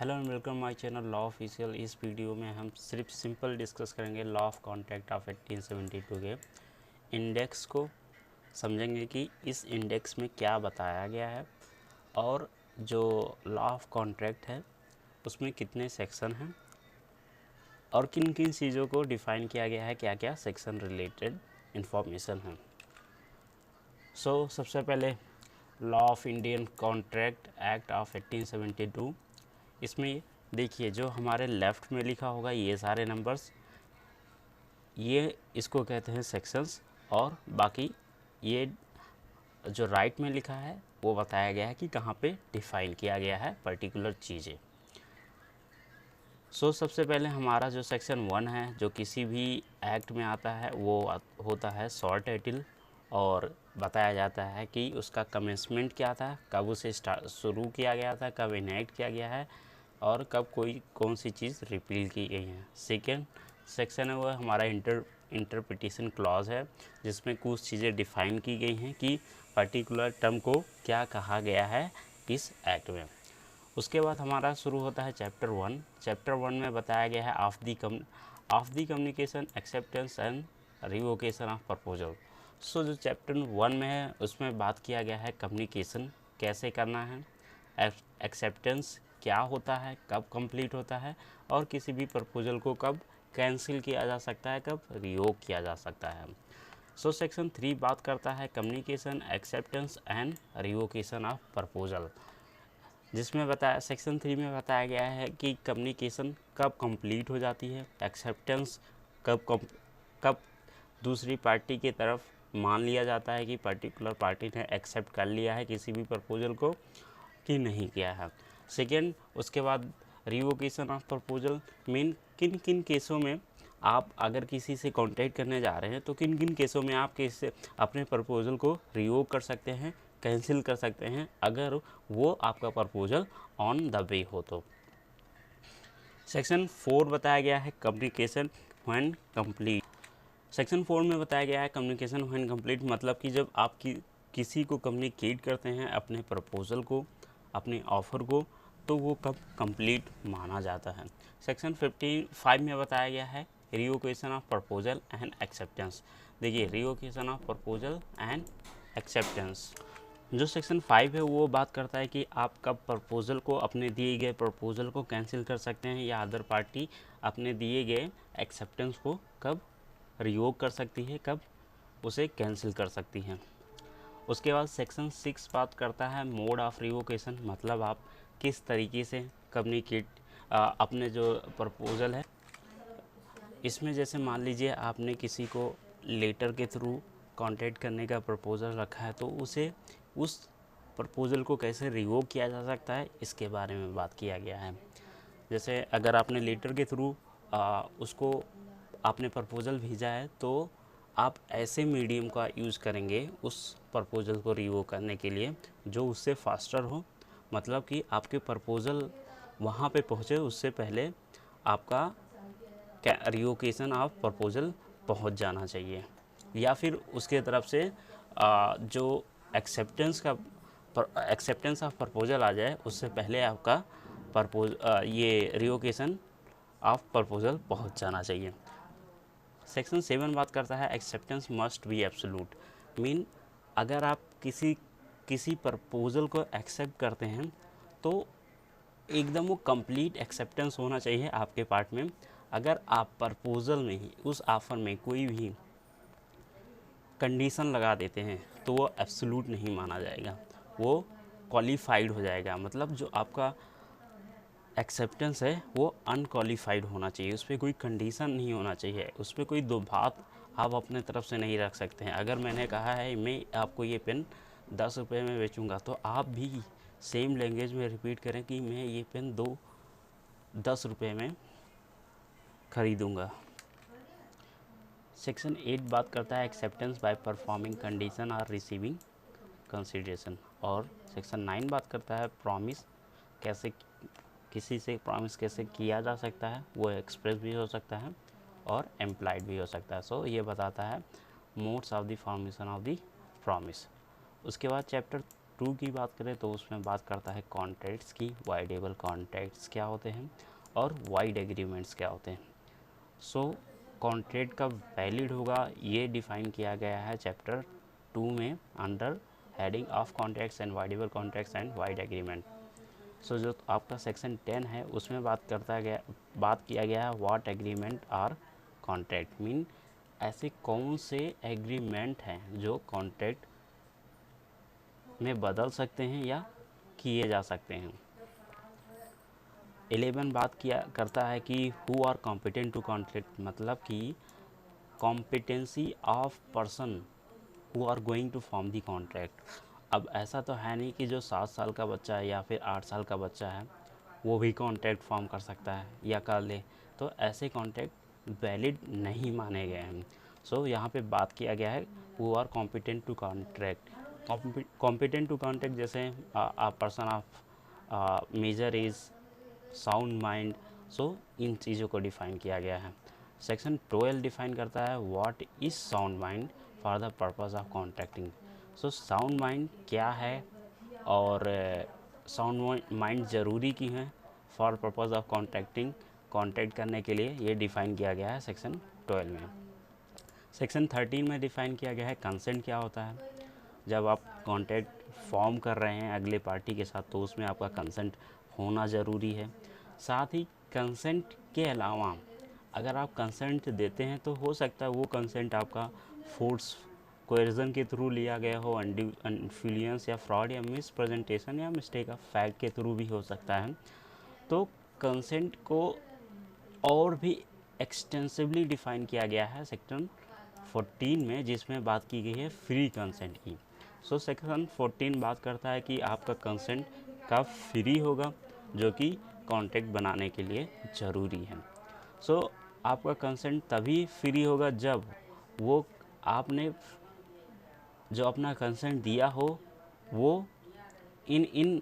Hello and welcome my channel law official. इस video में हम सिर्फ सिंपल डिस्कस करेंगे लॉ ऑफ कॉन्ट्रैक्ट ऑफ 1872 के इंडेक्स को। समझेंगे कि इस इंडेक्स में क्या बताया गया है और जो लॉ ऑफ कॉन्ट्रैक्ट है उसमें कितने सेक्शन हैं और किन किन चीज़ों को डिफ़ाइन किया गया है, क्या क्या सेक्शन रिलेटेड इंफॉर्मेशन है। सबसे पहले law of Indian contract act of 1872। इसमें देखिए जो हमारे लेफ़्ट में लिखा होगा ये सारे नंबर्स, ये इसको कहते हैं सेक्शंस, और बाकी ये जो राइट में लिखा है वो बताया गया है कि कहाँ पे डिफ़ाइन किया गया है पर्टिकुलर चीज़ें। सबसे पहले हमारा जो सेक्शन 1 है जो किसी भी एक्ट में आता है वो होता है शॉर्ट टाइटल, और बताया जाता है कि उसका कमेंसमेंट क्या था, कब उसे शुरू किया गया था, कब इनेक्ट किया गया है और कब कौन सी चीज़ रिपील की गई है। सेकेंड सेक्शन है वो हमारा इंटरप्रिटेशन क्लॉज है, जिसमें कुछ चीज़ें डिफ़ाइन की गई हैं कि पर्टिकुलर टर्म को क्या कहा गया है इस एक्ट में। उसके बाद हमारा शुरू होता है चैप्टर 1। चैप्टर 1 में बताया गया है of the communication acceptance and revocation of proposal. जो चैप्टर 1 में है उसमें बात किया गया है कम्युनिकेशन कैसे करना है, एक्सेप्टेंस क्या होता है, कब कंप्लीट होता है, और किसी भी प्रपोजल को कब कैंसिल किया जा सकता है, कब रिवोक किया जा सकता है। सेक्शन 3 बात करता है communication acceptance and revocation of proposal, जिसमें बताया सेक्शन 3 में बताया गया है कि कम्युनिकेशन कब कंप्लीट हो जाती है, एक्सेप्टेंस कब दूसरी पार्टी की तरफ मान लिया जाता है कि पर्टिकुलर पार्टी ने एक्सेप्ट कर लिया है किसी भी प्रपोजल को कि नहीं किया है। सेकेंड, उसके बाद रिवोकेशन ऑफ प्रपोजल मीन किन किन केसों में आप अगर किसी से कांटेक्ट करने जा रहे हैं तो किन किन केसों में आप किससे अपने प्रपोजल को रिवोक कर सकते हैं, कैंसिल कर सकते हैं अगर वो आपका प्रपोजल ऑन द वे हो तो। सेक्शन 4 बताया गया है कम्युनिकेशन व्हेन कंप्लीट। सेक्शन 4 में बताया गया है कम्युनिकेशन व्हेन कंप्लीट, मतलब कि जब आप किसी को कम्युनिकेट करते हैं अपने प्रपोजल को, अपने ऑफ़र को, तो वो कब कंप्लीट माना जाता है। सेक्शन 55 में बताया गया है revocation of proposal and acceptance. देखिए revocation of proposal and acceptance, जो सेक्शन 5 है वो बात करता है कि आप कब प्रपोजल को, अपने दिए गए प्रपोजल को कैंसिल कर सकते हैं या अदर पार्टी अपने दिए गए एक्सेप्टेंस को कब रिवोक कर सकती है, कब उसे कैंसिल कर सकती हैं। उसके बाद सेक्शन 6 बात करता है मोड ऑफ रिवोकेशन, मतलब आप किस तरीके से कम्युनिकेट अपने जो प्रपोजल है, इसमें जैसे मान लीजिए आपने किसी को लेटर के थ्रू कांटेक्ट करने का प्रपोज़ल रखा है तो उसे उस प्रपोज़ल को कैसे रिवोक किया जा सकता है इसके बारे में बात किया गया है। जैसे अगर आपने लेटर के थ्रू उसको आपने प्रपोज़ल भेजा है तो आप ऐसे मीडियम का यूज़ करेंगे उस प्रपोज़ल को रिवोक करने के लिए जो उससे फास्टर हो, मतलब कि आपके प्रपोज़ल वहाँ पे पहुँचे उससे पहले आपका रिवोकेशन ऑफ प्रपोज़ल पहुँच जाना चाहिए, या फिर उसके तरफ से जो एक्सेप्टेंस ऑफ प्रपोज़ल आ जाए उससे पहले आपका ये रिवोकेशन ऑफ प्रपोज़ल पहुँच जाना चाहिए। सेक्शन 7 बात करता है acceptance must be absolute, mean अगर आप किसी प्रपोज़ल को एक्सेप्ट करते हैं तो एकदम वो कंप्लीट एक्सेप्टेंस होना चाहिए आपके पार्ट में। अगर आप प्रपोज़ल में ही उस ऑफ़र में कोई भी कंडीशन लगा देते हैं तो वो एब्सोल्यूट नहीं माना जाएगा, वो क्वालिफाइड हो जाएगा, मतलब जो आपका एक्सेप्टेंस है वो अनक्वालिफाइड होना चाहिए, उस पर कोई कंडीशन नहीं होना चाहिए, उस पर कोई दो बात आप अपने तरफ से नहीं रख सकते हैं। अगर मैंने कहा है मैं आपको ये पेन 10 रुपये में बेचूंगा तो आप भी सेम लैंग्वेज में रिपीट करें कि मैं ये पेन 10 रुपये में ख़रीदूँगा। सेक्शन 8 बात करता है एक्सेप्टेंस बाय परफॉर्मिंग कंडीशन और रिसीविंग कंसिडरेशन, और सेक्शन 9 बात करता है प्रॉमिस कैसे, किसी से प्रॉमिस कैसे किया जा सकता है, वो एक्सप्रेस भी हो सकता है और एम्प्लाइड भी हो सकता है। ये बताता है modes of the formation of the promise. उसके बाद चैप्टर 2 की बात करें तो उसमें बात करता है कॉन्ट्रैक्ट्स की, वाइडेबल कॉन्ट्रैक्ट्स क्या होते हैं और वाइड एग्रीमेंट्स क्या होते हैं। सो कॉन्ट्रैक्ट कब वैलिड होगा ये डिफ़ाइन किया गया है चैप्टर 2 में under heading of contracts and voidable contracts and void agreement. So जो आपका सेक्शन 10 है उसमें बात किया गया है what agreement are contract, mean ऐसे कौन से एग्रीमेंट हैं जो कॉन्ट्रैक्ट में बदल सकते हैं या किए जा सकते हैं। 11 बात करता है कि who are competent to contract, मतलब कि competency of person who are going to form the contract. अब ऐसा तो है नहीं कि जो 7 साल का बच्चा है या फिर 8 साल का बच्चा है वो भी कॉन्ट्रैक्ट फॉर्म कर सकता है या कर ले, तो ऐसे कॉन्ट्रैक्ट वैलिड नहीं माने गए हैं। सो यहाँ पे बात किया गया है who are competent to contract. Competent to contract जैसे person of major is sound mind. So इन चीज़ों को डिफ़ाइन किया गया है। सेक्शन 12 डिफ़ाइन करता है what is sound mind for the purpose of contracting. So sound mind क्या है और साउंड माइंड ज़रूरी क्यों है for purpose of contracting, contract करने के लिए, ये डिफ़ाइन किया गया है सेक्शन 12 में। सेक्शन 13 में डिफ़ाइन किया गया है कंसेंट क्या होता है। जब आप कॉन्ट्रैक्ट फॉर्म कर रहे हैं अगले पार्टी के साथ तो उसमें आपका कंसेंट होना ज़रूरी है। साथ ही कंसेंट के अलावा अगर आप कंसेंट देते हैं तो हो सकता है वो कंसेंट आपका फोर्स कोएर्जन के थ्रू लिया गया हो, इन्फ्लुएंस या फ्रॉड या मिस प्रेजेंटेशन या मिस्टेक ऑफ फैक्ट के थ्रू भी हो सकता है। तो कंसेंट को और भी एक्सटेंसिवली डिफ़ाइन किया गया है सेक्शन 14 में, जिसमें बात की गई है फ्री कंसेंट की। सो सेक्शन 14 बात करता है कि आपका कंसेंट कब फ्री होगा, जो कि कॉन्ट्रैक्ट बनाने के लिए ज़रूरी है। सो आपका कंसेंट तभी फ्री होगा जब वो आपने जो अपना कंसेंट दिया हो वो इन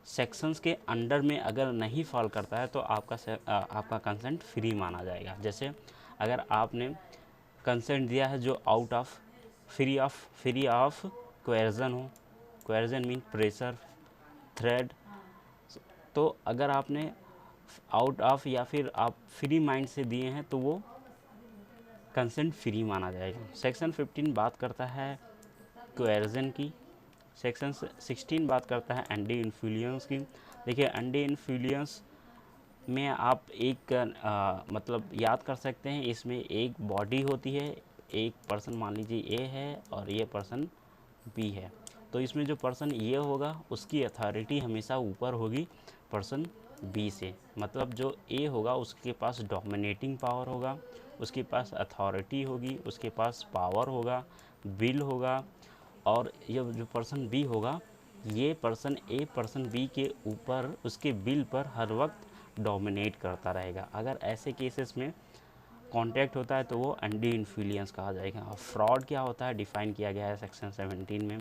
सेक्शंस के अंडर में अगर नहीं फॉल करता है तो आपका कंसेंट फ्री माना जाएगा। जैसे अगर आपने कंसेंट दिया है जो आउट ऑफ फ्री ऑफ कोएर्जन हो, कोएर्जन मीन प्रेशर, थ्रेड, तो अगर आपने आउट ऑफ या फिर आप फ्री माइंड से दिए हैं तो वो कंसेंट फ्री माना जाएगा। सेक्शन 15 बात करता है कोएर्जन की। सेक्शन 16 बात करता है एंटी इन्फ्लुएंस की। देखिए एंटी इन्फ्लुएंस में आप एक मतलब याद कर सकते हैं, इसमें एक बॉडी होती है, एक पर्सन मान लीजिए ए है और ये पर्सन बी है, तो इसमें जो पर्सन ए होगा उसकी अथॉरिटी हमेशा ऊपर होगी पर्सन बी से। मतलब जो ए होगा उसके पास डोमिनेटिंग पावर होगा, उसके पास अथॉरिटी होगी, उसके पास पावर होगा, विल होगा, और ये जो पर्सन बी होगा ये पर्सन ए पर्सन बी के ऊपर उसके विल पर हर वक्त डोमिनेट करता रहेगा। अगर ऐसे केसेस में कॉन्ट्रैक्ट होता है तो वो एंटी इन्फ्लुएंस कहा जाएगा। और फ्रॉड क्या होता है डिफ़ाइन किया गया है सेक्शन 17 में।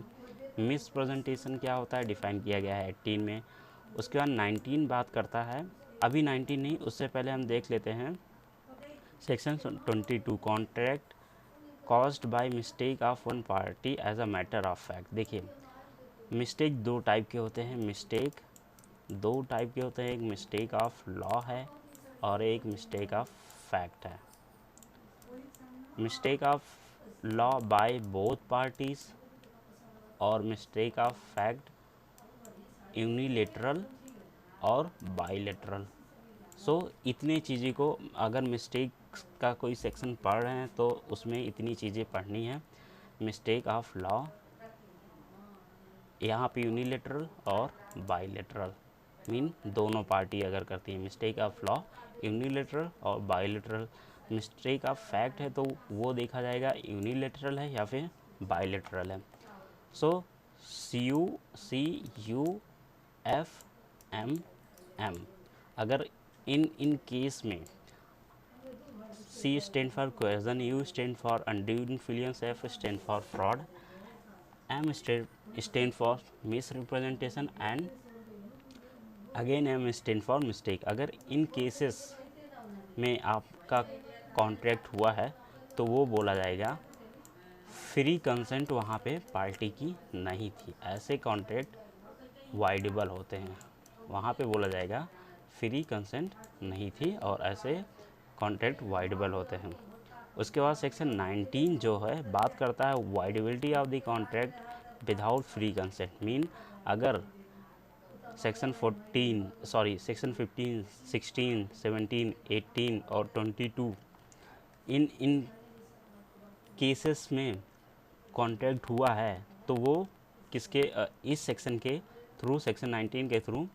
मिस प्रेजेंटेशन क्या होता है डिफ़ाइन किया गया है 18 में। उसके बाद 19 बात करता है, अभी 19 नहीं, उससे पहले हम देख लेते हैं section 22 contract caused by mistake of one party as a matter of fact. देखिए मिस्टेक दो टाइप के होते हैं, एक मिस्टेक ऑफ लॉ है और एक मिस्टेक ऑफ फैक्ट है। Mistake of law by both parties और मिस्टेक ऑफ फैक्ट यूनिलेटरल और बाइलेटरल। सो इतने चीज़ें को अगर मिस्टेक का कोई सेक्शन पढ़ रहे हैं तो उसमें इतनी चीज़ें पढ़नी है। मिस्टेक ऑफ लॉ यहाँ पे यूनिलेटरल और बाइलेटरल, मीन दोनों पार्टी अगर करती है। मिस्टेक ऑफ लॉ यूनिलेटरल और बाइलेटरल। मिस्टेक ऑफ फैक्ट है तो वो देखा जाएगा यूनिलेटरल है या फिर बाइलेटरल है। सो CUFM अगर इन केस में C stand for coercion, U stand for undue influence, F stand for fraud, M stand for misrepresentation and again M stand for mistake. अगर इन केसेस में आपका कॉन्ट्रैक्ट हुआ है तो वो बोला जाएगा फ्री कंसेंट वहाँ पे पार्टी की नहीं थी, ऐसे कॉन्ट्रैक्ट वाइडेबल होते हैं। वहाँ पे बोला जाएगा फ्री कंसेंट नहीं थी और ऐसे कॉन्ट्रैक्ट वाइडेबल होते हैं। उसके बाद सेक्शन 19 जो है बात करता है voidability of the contract without free consent. Mean अगर सेक्शन 15, 16, 17, 18 और 22 इन केसेस में कॉन्ट्रैक्ट हुआ है तो वो किसके इस सेक्शन के थ्रू, सेक्शन 19 के थ्रू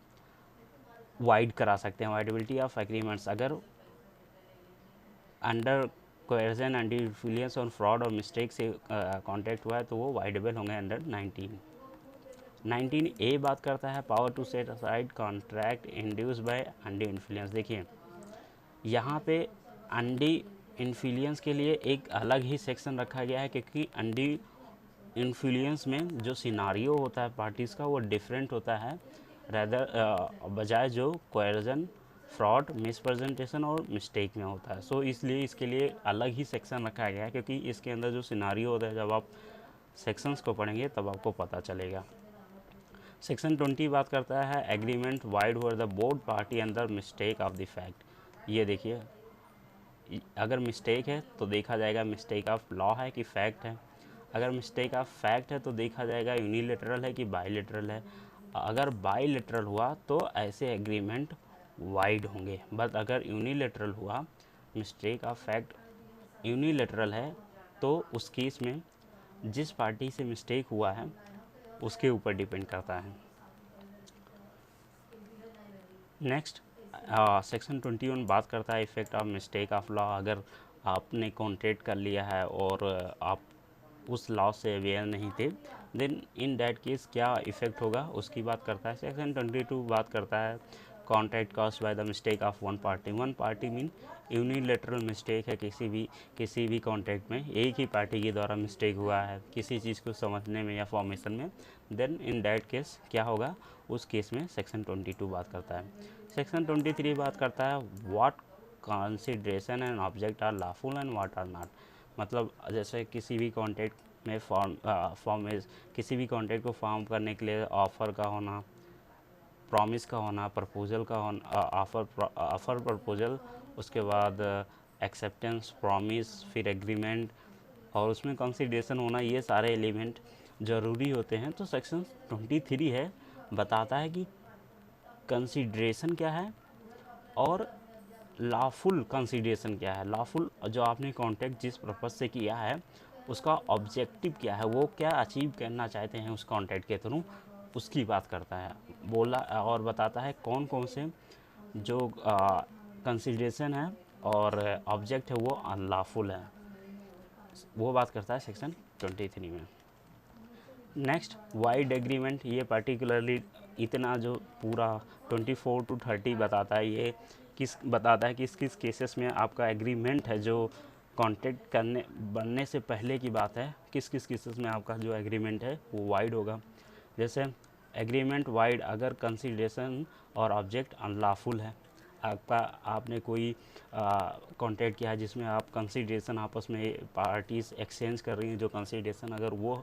वाइड करा सकते हैं। वाइडेबिलिटी ऑफ एग्रीमेंट्स अगर अंडर कोएर्जन, अंडर इन्फ्लुएंस और फ्रॉड और मिस्टेक से कॉन्ट्रैक्ट हुआ है तो वो वाइडेबल होंगे अंडर 19A बात करता है power to set aside contract induce by under influence. देखिए यहाँ पे अंडर इन्फ्लुएंस के लिए एक अलग ही सेक्शन रखा गया है, क्योंकि अंडर इन्फ्लुएंस में जो सिनारियो होता है पार्टीज़ का वो डिफरेंट होता है रैदर बजाय जो कोएर्जन, फ्रॉड, मिसप्रेजेंटेशन और मिस्टेक में होता है। सो इसलिए इसके लिए अलग ही सेक्शन रखा गया है, क्योंकि इसके अंदर जो सिनारियो होता है जब आप सेक्शंस को पढ़ेंगे तब आपको पता चलेगा। सेक्शन 20 बात करता है agreement void over the board party under mistake of the fact. ये देखिए अगर मिस्टेक है तो देखा जाएगा मिस्टेक ऑफ लॉ है कि फैक्ट है। अगर मिस्टेक ऑफ फैक्ट है तो देखा जाएगा यूनिलेटरल है कि बाईलेटरल है। अगर बाईलेटरल हुआ तो ऐसे एग्रीमेंट वाइड होंगे, बट अगर यूनिलेटरल हुआ, मिस्टेक ऑफ फैक्ट यूनिलेटरल है तो उस केस में जिस पार्टी से मिस्टेक हुआ है उसके ऊपर डिपेंड करता है। नेक्स्ट सेक्शन 21 बात करता है effect of mistake of law. अगर आपने कॉन्ट्रैक्ट कर लिया है और आप उस लॉ से अवेयर नहीं थे, देन इन डैट केस क्या इफ़ेक्ट होगा उसकी बात करता है। सेक्शन 22 बात करता है contract cost by the mistake of one party mean unilateral mistake है। किसी भी कॉन्ट्रैक्ट में एक ही पार्टी के द्वारा मिस्टेक हुआ है किसी चीज़ को समझने में या फॉर्मेशन में, देन इन डैट केस क्या होगा, उस केस में सेक्शन 22 बात करता है। सेक्शन 23 बात करता है what consideration and object are lawful and what are not. मतलब जैसे किसी भी कॉन्ट्रैक्ट में किसी भी कॉन्ट्रैक्ट को फॉर्म करने के लिए ऑफ़र का होना, प्रॉमिस का होना, प्रपोजल का होना, ऑफ़र प्रपोजल, उसके बाद एक्सेप्टेंस, प्रॉमिस, फिर एग्रीमेंट और उसमें कंसिडरेशन होना, ये सारे एलिमेंट ज़रूरी होते हैं। तो सेक्शन 23 है बताता है कि कंसिडरेशन क्या है और लॉफुल कंसिडरेशन क्या है। लॉफुल जो आपने कॉन्ट्रैक्ट जिस पर्पज़ से किया है उसका ऑब्जेक्टिव क्या है, वो क्या अचीव करना चाहते हैं उस कॉन्ट्रैक्ट के थ्रू, उसकी बात करता है। बोला और बताता है कौन कौन से जो कंसिडरेशन है और ऑब्जेक्ट है वो अनलॉफुल है, वो बात करता है सेक्शन 23 में। नेक्स्ट वाइड एग्रीमेंट, ये पर्टिकुलरली इतना जो पूरा 24 to 30 बताता है, ये बताता है किस किस केसेस में आपका एग्रीमेंट है जो कॉन्ट्रैक्ट बनने से पहले की बात है, किस किस केसेस में आपका जो एग्रीमेंट है वो वाइड होगा। जैसे एग्रीमेंट वाइड अगर कंसिडरेशन और ऑब्जेक्ट अनलॉफुल है। आपने कोई कॉन्ट्रैक्ट किया है जिसमें आप कंसिडरेशन आपस में पार्टीज एक्सचेंज कर रही हैं, जो कंसिडरेशन अगर वो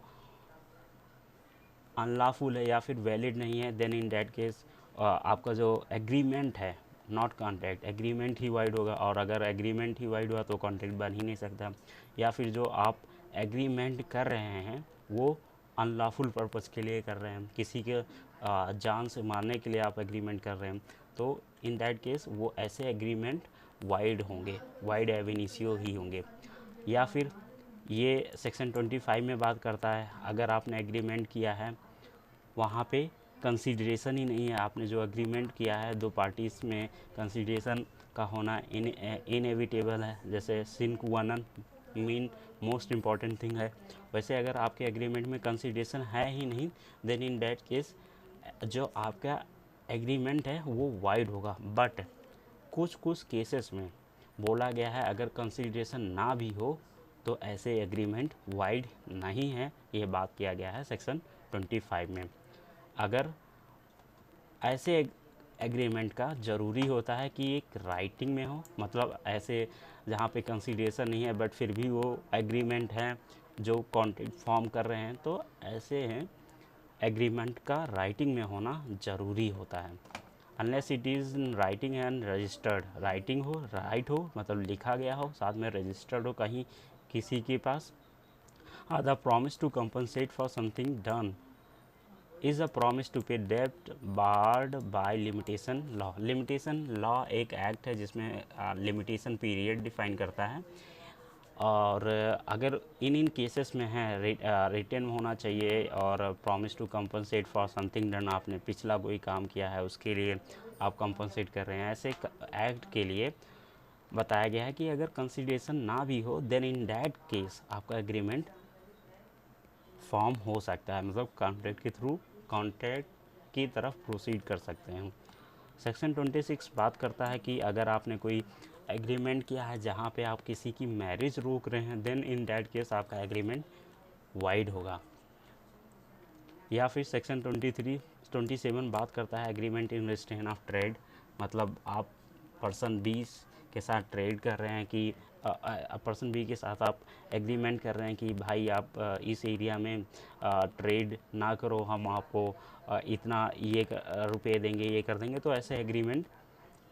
अनलॉफुल है या फिर वैलिड नहीं है, देन इन डैट केस आपका जो एग्रीमेंट है, not contract, agreement he wide होगा। और अगर एग्रीमेंट ही वाइड हुआ तो कॉन्ट्रैक्ट बन ही नहीं सकता। या फिर जो आप एग्रीमेंट कर रहे हैं वो अनलॉफुल पर्पज़ के लिए कर रहे हैं, किसी के जान से मारने के लिए आप एग्रीमेंट कर रहे हैं, तो इन दैट केस वो ऐसे एग्रीमेंट वाइड होंगे, वाइड एब इनिशियो ही होंगे। या फिर ये सेक्शन 25 में बात करता है अगर आपने एग्रीमेंट किया है वहाँ पे कंसिडरेशन ही नहीं है, आपने जो एग्रीमेंट किया है दो पार्टीज़ में कंसिडरेशन का होना इनएविटेबल है, जैसे सिन क्वा non mean most important thing है, वैसे अगर आपके एग्रीमेंट में कंसिडरेशन है ही नहीं, देन इन डैट केस जो आपका एग्रीमेंट है वो वाइड होगा। बट कुछ कुछ केसेस में बोला गया है अगर कंसिडरेशन ना भी हो तो ऐसे एग्रीमेंट वाइड नहीं है, ये बात किया गया है सेक्शन 25 में। अगर ऐसे एग्रीमेंट का ज़रूरी होता है कि एक राइटिंग में हो, मतलब ऐसे जहाँ पे कंसिडरेशन नहीं है बट फिर भी वो एग्रीमेंट है जो कॉन्ट्रैक्ट फॉर्म कर रहे हैं, तो ऐसे हैं एग्रीमेंट का राइटिंग में होना ज़रूरी होता है। Unless it is in writing and registered, writing हो, राइट हो मतलब लिखा गया हो, साथ में रजिस्टर्ड हो कहीं किसी के पास। The promise to compensate for something done is a promise to pay डेप्ट barred by limitation law. Limitation law एक एक्ट है जिसमें लिमिटेशन पीरियड डिफाइन करता है, और अगर इन केसेस में है रिटर्न होना चाहिए, और promise to compensate for something done, आपने पिछला कोई काम किया है उसके लिए आप कंपनसेट कर रहे हैं, ऐसे एक्ट के लिए बताया गया है कि अगर कंसिडरेशन ना भी हो देन इन दैट केस आपका एग्रीमेंट फॉर्म हो सकता है, मतलब कॉन्ट्रैक्ट के थ्रू कॉन्ट्रैक्ट की तरफ प्रोसीड कर सकते हैं। सेक्शन 26 बात करता है कि अगर आपने कोई एग्रीमेंट किया है जहाँ पे आप किसी की मैरिज रोक रहे हैं, देन इन दैट केस आपका एग्रीमेंट वाइड होगा। या फिर सेक्शन 27 बात करता है agreement in restrain of trade, मतलब आप पर्सन बी के साथ ट्रेड कर रहे हैं कि पर्सन बी के साथ आप एग्रीमेंट कर रहे हैं कि भाई आप इस एरिया में ट्रेड ना करो, हम आपको इतना ये रुपये देंगे, ये कर देंगे, तो ऐसे एग्रीमेंट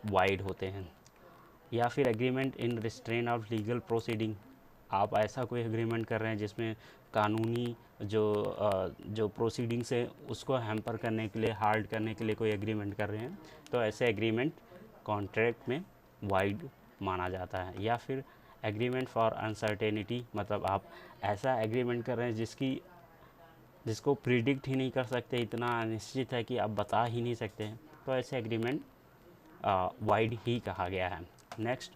वाइड होते हैं। या फिर agreement in restrain of legal proceeding, आप ऐसा कोई एग्रीमेंट कर रहे हैं जिसमें कानूनी जो प्रोसीडिंग्स है उसको हैम्पर करने के लिए, हार्ड करने के लिए कोई एग्रीमेंट कर रहे हैं, तो ऐसे एग्रीमेंट कॉन्ट्रैक्ट में वाइड माना जाता है। या फिर एग्रीमेंट फॉर अनसर्टेनिटी, मतलब आप ऐसा एग्रीमेंट कर रहे हैं जिसको प्रिडिक्ट ही नहीं कर सकते, इतना अनिश्चित है कि आप बता ही नहीं सकते हैं, तो ऐसे एग्रीमेंट वाइड ही कहा गया है। Next,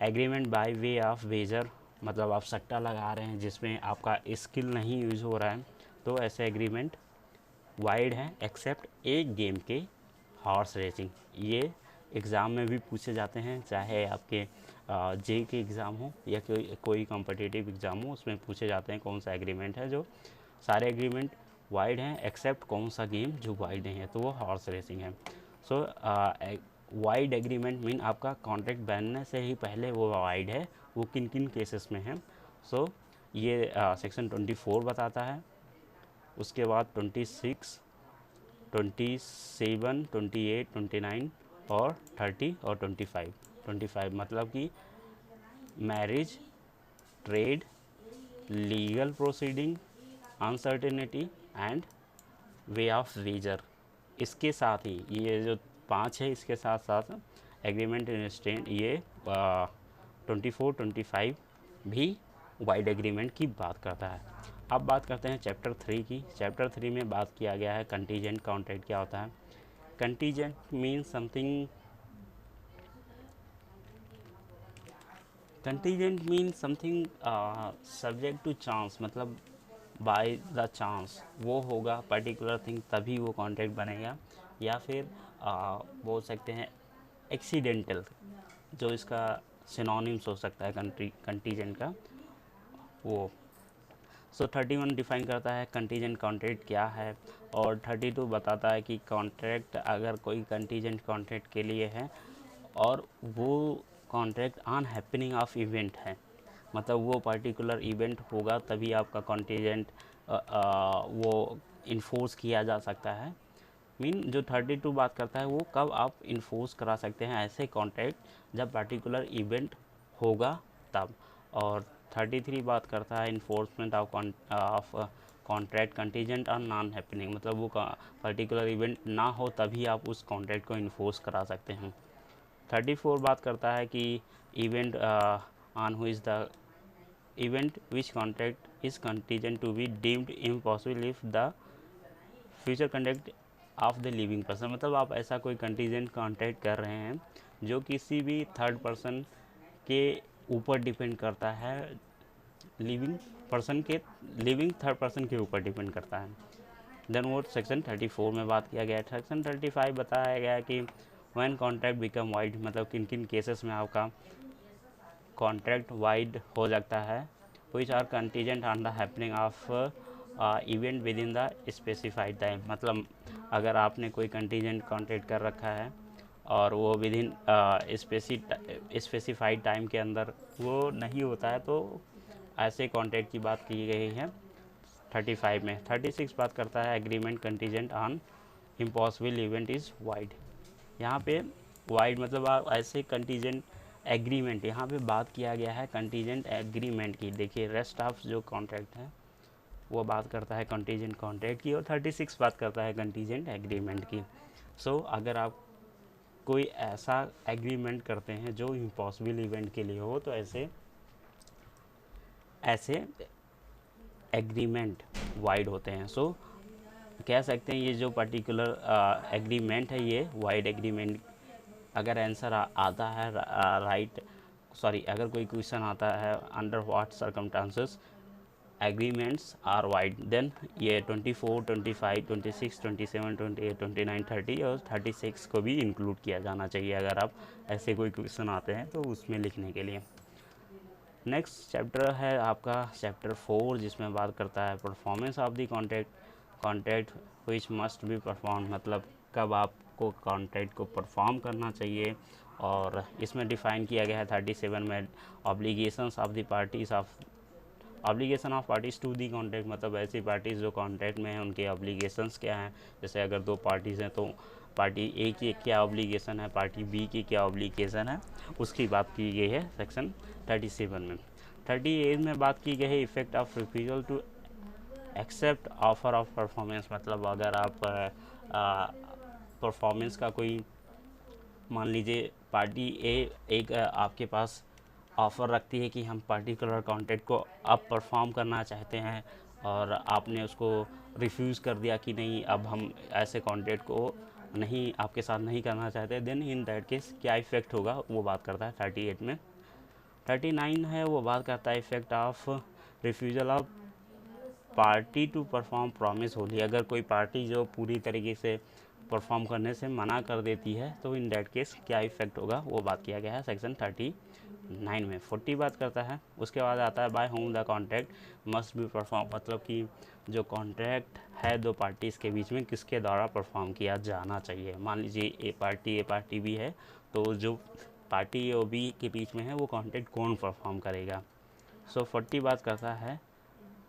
agreement by way of wager, मतलब आप सट्टा लगा रहे हैं जिसमें आपका स्किल नहीं यूज़ हो रहा है, तो ऐसे एग्रीमेंट वाइड हैं एक्सेप्ट एक गेम के हॉर्स रेसिंग। ये एग्ज़ाम में भी पूछे जाते हैं, चाहे आपके जे के एग्ज़ाम हो या कोई कॉम्पिटिटिव एग्ज़ाम हो, उसमें पूछे जाते हैं कौन सा एग्रीमेंट है जो सारे एग्रीमेंट वाइड हैं एक्सेप्ट कौन सा गेम जो वाइड नहीं है, तो वो हॉर्स रेसिंग है। सो वाइड एग्रीमेंट मीन आपका कॉन्ट्रैक्ट बनने से ही पहले वो वाइड है, वो किन किन केसेस में है। सो ये सेक्शन 24 बताता है। उसके बाद 26, 27, 28, 29 और 30 और 25 मतलब कि marriage, trade, legal proceeding, uncertainty and way of wager. इसके साथ ही ये जो 5 है, इसके साथ साथ एग्रीमेंट इन स्टेट, ये 24, 25 भी वाइड एग्रीमेंट की बात करता है। अब बात करते हैं चैप्टर 3 की। चैप्टर 3 में बात किया गया है कंटीजेंट कॉन्ट्रैक्ट क्या होता है। Contingent mean something, contingent mean something subject to chance, मतलब बाय द चांस वो होगा पर्टिकुलर थिंग तभी वो कॉन्ट्रैक्ट बनेगा। या फिर बोल सकते हैं एक्सीडेंटल, जो इसका सिनोनिम्स हो सकता है कंटीजेंट का वो। सो 31 डिफाइन करता है कंटीजेंट कॉन्ट्रैक्ट क्या है, और 32 बताता है कि कॉन्ट्रैक्ट अगर कोई कंटीजेंट कॉन्ट्रैक्ट के लिए है और वो contract on happening of event है, मतलब वो पर्टिकुलर इवेंट होगा तभी आपका कॉन्टीजेंट वो इन्फोर्स किया जा सकता है। मीन जो 32 बात करता है वो कब आप इन्फोर्स करा सकते हैं ऐसे कॉन्ट्रैक्ट जब पर्टिकुलर इवेंट होगा तब। और 33 बात करता है इन्फोर्समेंट ऑफ कॉन्ट्रैक्ट कंटीजेंट और नॉन हैपनिंग, मतलब वो पर्टिकुलर इवेंट ना हो तभी आप उस कॉन्ट्रैक्ट को इन्फोर्स करा सकते हैं। 34 बात करता है कि event on which the event which contract is contingent to be deemed impossible if the future conduct of the living person, मतलब आप ऐसा कोई कंटीजेंट कॉन्ट्रैक्ट कर रहे हैं जो किसी भी थर्ड पर्सन के ऊपर डिपेंड करता है, लिविंग थर्ड पर्सन के ऊपर डिपेंड करता है। देन वो सेक्शन 34 में बात किया गया है। सेक्शन 35 बताया गया है कि व्हेन कॉन्ट्रैक्ट बिकम वाइड, मतलब किन किन केसेस में आपका कॉन्ट्रैक्ट वाइड हो सकता है। Which are contingent on the happening of event within the specified time, मतलब अगर आपने कोई कंटीजेंट कॉन्ट्रैक्ट कर रखा है और वो विद इन स्पेसिफाइड टाइम के अंदर वो नहीं होता है, तो ऐसे कॉन्ट्रैक्ट की बात की गई है 35 में। 36 बात करता है agreement contingent on impossible event is wide. यहाँ पे वाइड मतलब आप ऐसे कंटीजेंट एग्रीमेंट, यहाँ पे बात किया गया है कंटीजेंट एग्रीमेंट की। देखिए रेस्ट ऑफ जो कॉन्ट्रैक्ट है वो बात करता है कंटीजेंट कॉन्ट्रैक्ट की, और 36 बात करता है कंटीजेंट एग्रीमेंट की। सो अगर आप कोई ऐसा एग्रीमेंट करते हैं जो इम्पॉसिबल इवेंट के लिए हो, तो ऐसे एग्रीमेंट वाइड होते हैं। सो कह सकते हैं ये जो पर्टिकुलर एग्रीमेंट है ये वाइड एग्रीमेंट। अगर आंसर आता है अगर कोई क्वेश्चन आता है under what circumstances agreements are void, then ये 24, 25, 26, 27, 28, 29, 30 और 36 को भी इंक्लूड किया जाना चाहिए अगर आप ऐसे कोई क्वेश्चन आते हैं तो उसमें लिखने के लिए। नेक्स्ट चैप्टर है आपका चैप्टर 4, जिसमें बात करता है performance of the contract which must be perform, मतलब कब आपको कॉन्ट्रैक्ट को परफॉर्म करना चाहिए। और इसमें डिफ़ाइन किया गया है 37 में obligations of the parties obligation of parties to the contract, मतलब ऐसी पार्टीज़ जो कॉन्ट्रैक्ट में हैं उनके ऑब्लिगेशंस क्या हैं। जैसे अगर दो पार्टीज़ हैं तो पार्टी ए की क्या ऑब्लिगेशन है, पार्टी बी की क्या ऑब्लिगेशन है, उसकी बात की गई है सेक्शन 37 में। 38 में बात की गई है effect of refusal to accept offer of performance, मतलब अगर आप परफॉर्मेंस का कोई, मान लीजिए पार्टी ए एक आपके पास ऑफ़र रखती है कि हम पर्टिकुलर कॉन्ट्रैक्ट को अब परफॉर्म करना चाहते हैं, और आपने उसको रिफ्यूज़ कर दिया कि नहीं अब हम ऐसे कॉन्ट्रैक्ट को नहीं आपके साथ नहीं करना चाहते, देन इन दैट केस क्या इफ़ेक्ट होगा वो बात करता है 38 में। 39 है वो बात करता है effect of refusal of party to perform promise wholly. अगर कोई पार्टी जो पूरी तरीके से परफॉर्म करने से मना कर देती है तो इन दैट केस क्या इफ़ेक्ट होगा वो बात किया गया है सेक्शन 39 में। 40 बात करता है, उसके बाद आता है by whom the contract must be perform, मतलब कि जो कॉन्ट्रैक्ट है दो पार्टीज़ के बीच में किसके द्वारा परफॉर्म किया जाना चाहिए। मान लीजिए ए पार्टी बी है, तो जो पार्टी ए और बी के बीच में है वो कॉन्ट्रैक्ट कौन परफॉर्म करेगा। सो 40 बात करता है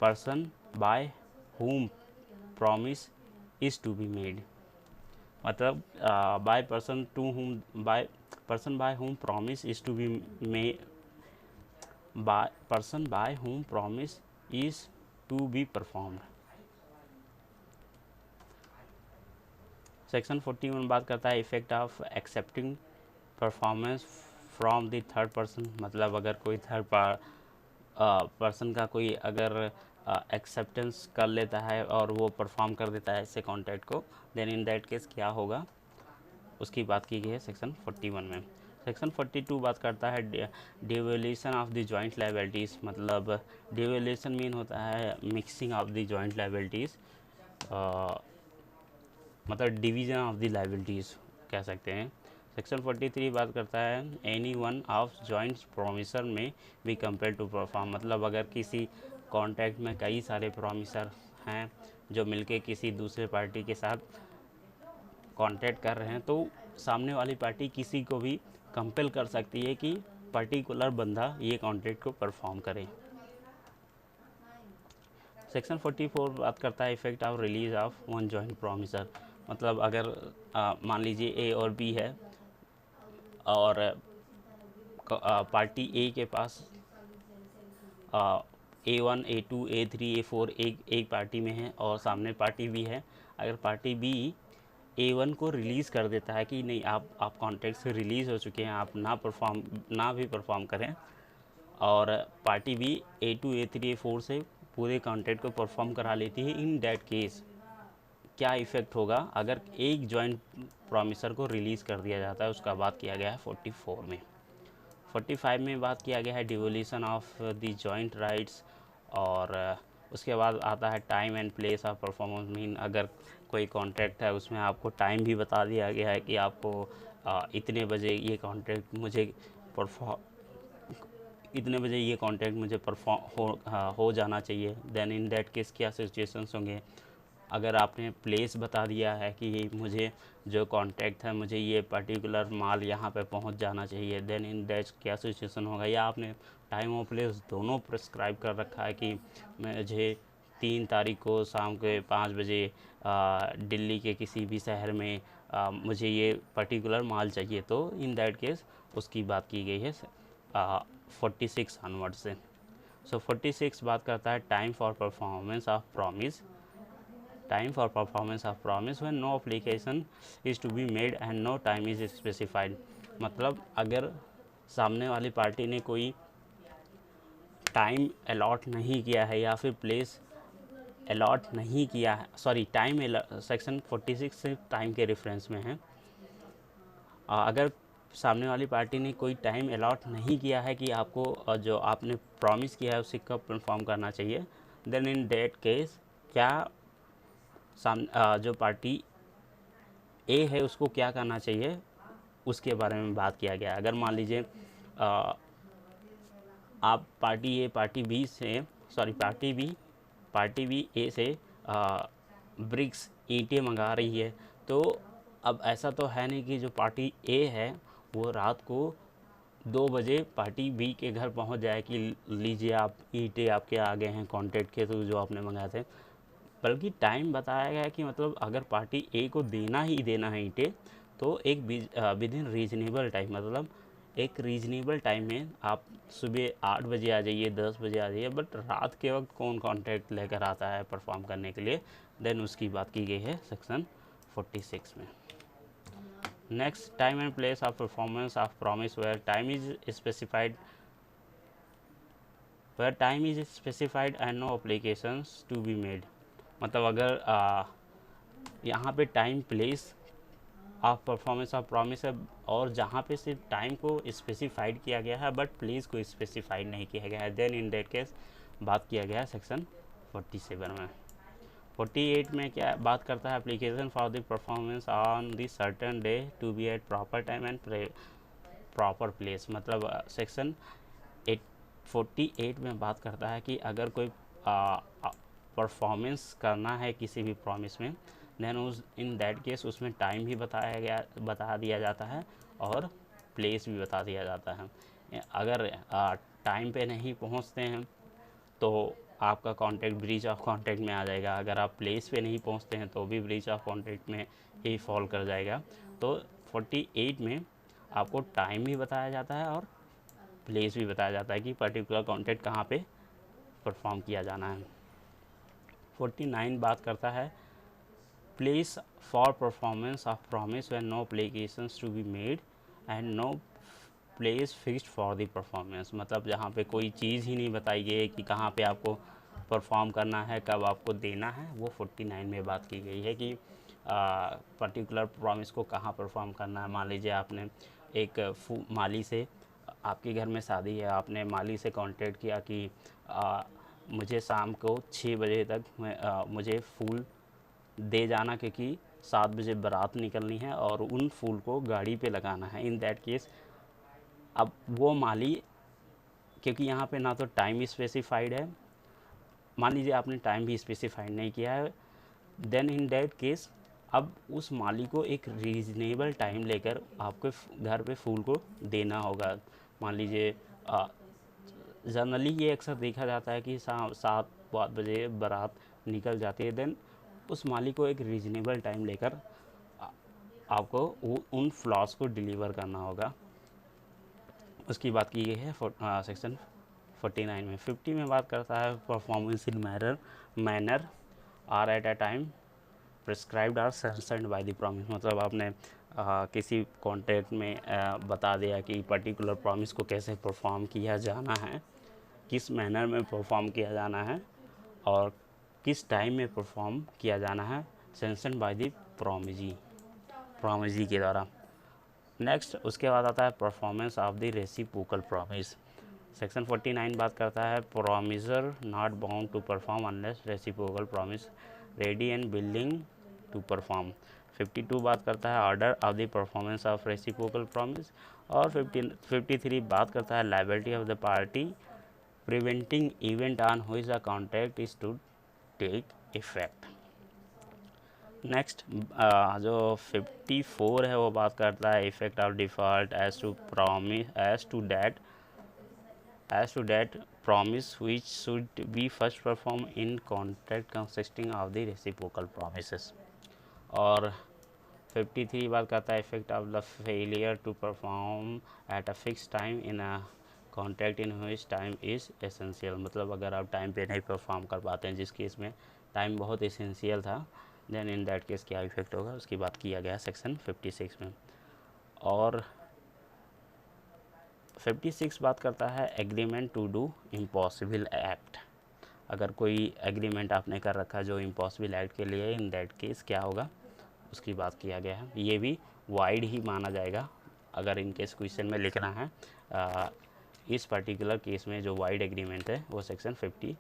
person by whom promise is to be made, मतलब by person by whom promise is to be made, by person by whom promise is to be performed। Section 41 बात करता है effect of accepting performance from the third person, मतलब अगर कोई third person का कोई अगर एक्सेप्टेंस कर लेता है और वो परफॉर्म कर देता है ऐसे कॉन्ट्रैक्ट को, देन इन दैट केस क्या होगा उसकी बात की गई है सेक्शन 41 में। सेक्शन 42 बात करता है devolution of the joint liabilities, मतलब डिवोल्यूशन मीन होता है mixing of the joint liabilities, मतलब डिवीज़न ऑफ द लायबिलिटीज़ कह सकते हैं। सेक्शन 43 बात करता है any one of joint promisor में बी कंपेयर टू परफॉर्म, मतलब अगर किसी कॉन्ट्रैक्ट में कई सारे प्रोमिसर हैं जो मिलके किसी दूसरे पार्टी के साथ कॉन्ट्रैक्ट कर रहे हैं, तो सामने वाली पार्टी किसी को भी कंपेल कर सकती है कि पर्टिकुलर बंदा ये कॉन्ट्रैक्ट को परफॉर्म करे। सेक्शन 44 बात करता है effect of release of one joint promisor, मतलब अगर मान लीजिए ए और बी है और पार्टी ए के पास A1, A2, A3, A4 एक पार्टी में है और सामने पार्टी बी है। अगर पार्टी बी A1 को रिलीज़ कर देता है कि नहीं आप कॉन्ट्रैक्ट से रिलीज़ हो चुके हैं, आप ना भी परफॉर्म करें, और party B A2, A3, A4 से पूरे कॉन्ट्रैक्ट को परफॉर्म करा लेती है, इन दैट केस क्या इफ़ेक्ट होगा अगर एक जॉइंट प्रॉमिसर को रिलीज़ कर दिया जाता है, उसका बात किया गया है 44 में। 45 में बात किया गया है devolution of the joint rights, और उसके बाद आता है time and place of performance. Mean अगर कोई कॉन्ट्रैक्ट है उसमें आपको टाइम भी बता दिया गया है कि आपको इतने बजे ये कॉन्ट्रैक्ट मुझे परफॉर्म हो जाना चाहिए, देन इन दैट केस क्या सिचुएशंस होंगे। अगर आपने प्लेस बता दिया है कि मुझे जो कॉन्टैक्ट है मुझे ये पर्टिकुलर माल यहाँ पे पहुँच जाना चाहिए, देन इन दैट क्या सिचुएशन होगा। या आपने टाइम और प्लेस दोनों प्रिस्क्राइब कर रखा है कि मुझे 3 तारीख को शाम के 5 बजे दिल्ली के किसी भी शहर में मुझे ये पर्टिकुलर माल चाहिए, तो इन दैट केस उसकी बात की गई है 46 ऑनवर्ड से। सो 46 बात करता है time for performance of promise. Time for performance of promise when no application is to be made and no time is specified. मतलब अगर सामने वाली पार्टी ने कोई टाइम अलॉट नहीं किया है या फिर प्लेस अलॉट नहीं किया है, सॉरी टाइम सेक्शन 46 से टाइम के रेफरेंस में है। अगर सामने वाली पार्टी ने कोई टाइम अलॉट नहीं किया है कि आपको जो आपने प्रॉमिस किया है उसे कब परफॉर्म करना चाहिए, देन इन दैट केस क्या जो पार्टी ए है उसको क्या करना चाहिए उसके बारे में बात किया गया। अगर मान लीजिए आप पार्टी ए पार्टी बी से पार्टी बी ए से ब्रिक्स ईंटें मंगा रही है, तो अब ऐसा तो है नहीं कि जो पार्टी ए है वो रात को 2 बजे पार्टी बी के घर पहुंच जाए कि लीजिए आप ईंटें आपके आ गए हैं कॉन्ट्रैक्ट के थ्रू जो आपने मंगाए थे। बल्कि टाइम बताया गया है कि मतलब अगर पार्टी ए को देना ही देना है ईंटें, तो एक विद इन रीजनेबल टाइम, मतलब एक रीजनेबल टाइम में आप सुबह 8 बजे आ जाइए, 10 बजे आ जाइए, बट रात के वक्त कौन कॉन्ट्रैक्ट लेकर आता है परफॉर्म करने के लिए, देन उसकी बात की गई है सेक्शन 46 में। Next, time and place of performance of promise where time is specified and no applications to be made. मतलब अगर यहाँ पे time place of performance of promise है और जहाँ पे सिर्फ टाइम को स्पेसिफाइड किया गया है बट प्लेस को स्पेसिफाइड नहीं किया गया है, देन इन दैट केस बात किया गया है सेक्शन 47 में। 48 में क्या बात करता है, application for the performance on the certain day to be at proper time and proper place. मतलब सेक्शन 48 में बात करता है कि अगर कोई परफॉर्मेंस करना है किसी भी प्रॉमिस में, देन उस इन दैट केस उसमें टाइम भी बता दिया जाता है और प्लेस भी बता दिया जाता है। अगर टाइम पे नहीं पहुंचते हैं तो आपका कॉन्ट्रैक्ट ब्रीच ऑफ कॉन्ट्रैक्ट में आ जाएगा। अगर आप प्लेस पे नहीं पहुंचते हैं तो भी ब्रीच ऑफ कॉन्ट्रैक्ट में ही फॉल कर जाएगा। तो 48 में आपको टाइम भी बताया जाता है और प्लेस भी बताया जाता है कि पर्टिकुलर कॉन्ट्रैक्ट कहाँ पे परफॉर्म किया जाना है। 49 बात करता है place for performance of promise when no applications to be made and no place fixed for the performance. मतलब जहाँ पे कोई चीज़ ही नहीं बताई गई कि कहाँ पे आपको परफॉर्म करना है, कब आपको देना है, वो 49 में बात की गई है कि पर्टिकुलर प्रॉमिस को कहाँ परफॉर्म करना है। मान लीजिए आपने एक माली से, आपके घर में शादी है, आपने माली से कॉन्टेक्ट किया कि मुझे शाम को 6 बजे तक मुझे फूल दे जाना क्योंकि 7 बजे बारात निकलनी है और उन फूल को गाड़ी पे लगाना है। इन दैट केस अब वो माली, क्योंकि यहाँ पे ना तो टाइम स्पेसिफाइड है, मान लीजिए आपने टाइम भी स्पेसिफाइड नहीं किया है, देन इन दैट केस अब उस माली को एक रीजनेबल टाइम लेकर आपके घर पे फूल को देना होगा। मान लीजिए जनरली ये अक्सर देखा जाता है कि 7 बजे बारात निकल जाती है, देन उस माली को एक रीजनेबल टाइम लेकर आपको उन फ्लॉस को डिलीवर करना होगा। उसकी बात की गई है सेक्शन 49 में। 50 में बात करता है performance in manner or at a time prescribed or sanctioned by the promise. मतलब आपने किसी कॉन्ट्रैक्ट में बता दिया कि पर्टिकुलर प्रॉमिस को कैसे परफॉर्म किया जाना है, किस मैनर में परफॉर्म किया जाना है और किस टाइम में परफॉर्म किया जाना है, सैंक्शन्ड बाय द प्रॉमिजी के द्वारा। नेक्स्ट उसके बाद आता है performance of the reciprocal promise. Section 49 बात करता है promisor not bound to perform unless reciprocal promise ready and willing to perform. 52 बात करता है order of the performance of reciprocal promise. और 53 बात करता है liability of the party preventing event on which the contract is to take effect. Next जो 54 है वो बात करता है effect of default as to that promise which should be first performed in contract consisting of the reciprocal promises। और 53 बात करता है effect of the failure to perform at a fix time in a contract in which time is essential. मतलब अगर आप time पे नहीं perform कर पाते हैं, जिस केस में टाइम बहुत एसेंशियल था, देन इन दैट केस क्या इफेक्ट होगा उसकी बात किया गया सेक्शन 56 में। और 56 बात करता है agreement to do impossible act. अगर कोई एग्रीमेंट आपने कर रखा जो इम्पॉसिबल एक्ट के लिए, इन दैट केस क्या होगा उसकी बात किया गया है। ये भी वाइड ही माना जाएगा अगर इन केस क्वेश्चन में लिखना है। इस पर्टिकुलर केस में जो वाइड एग्रीमेंट है वो सेक्शन 50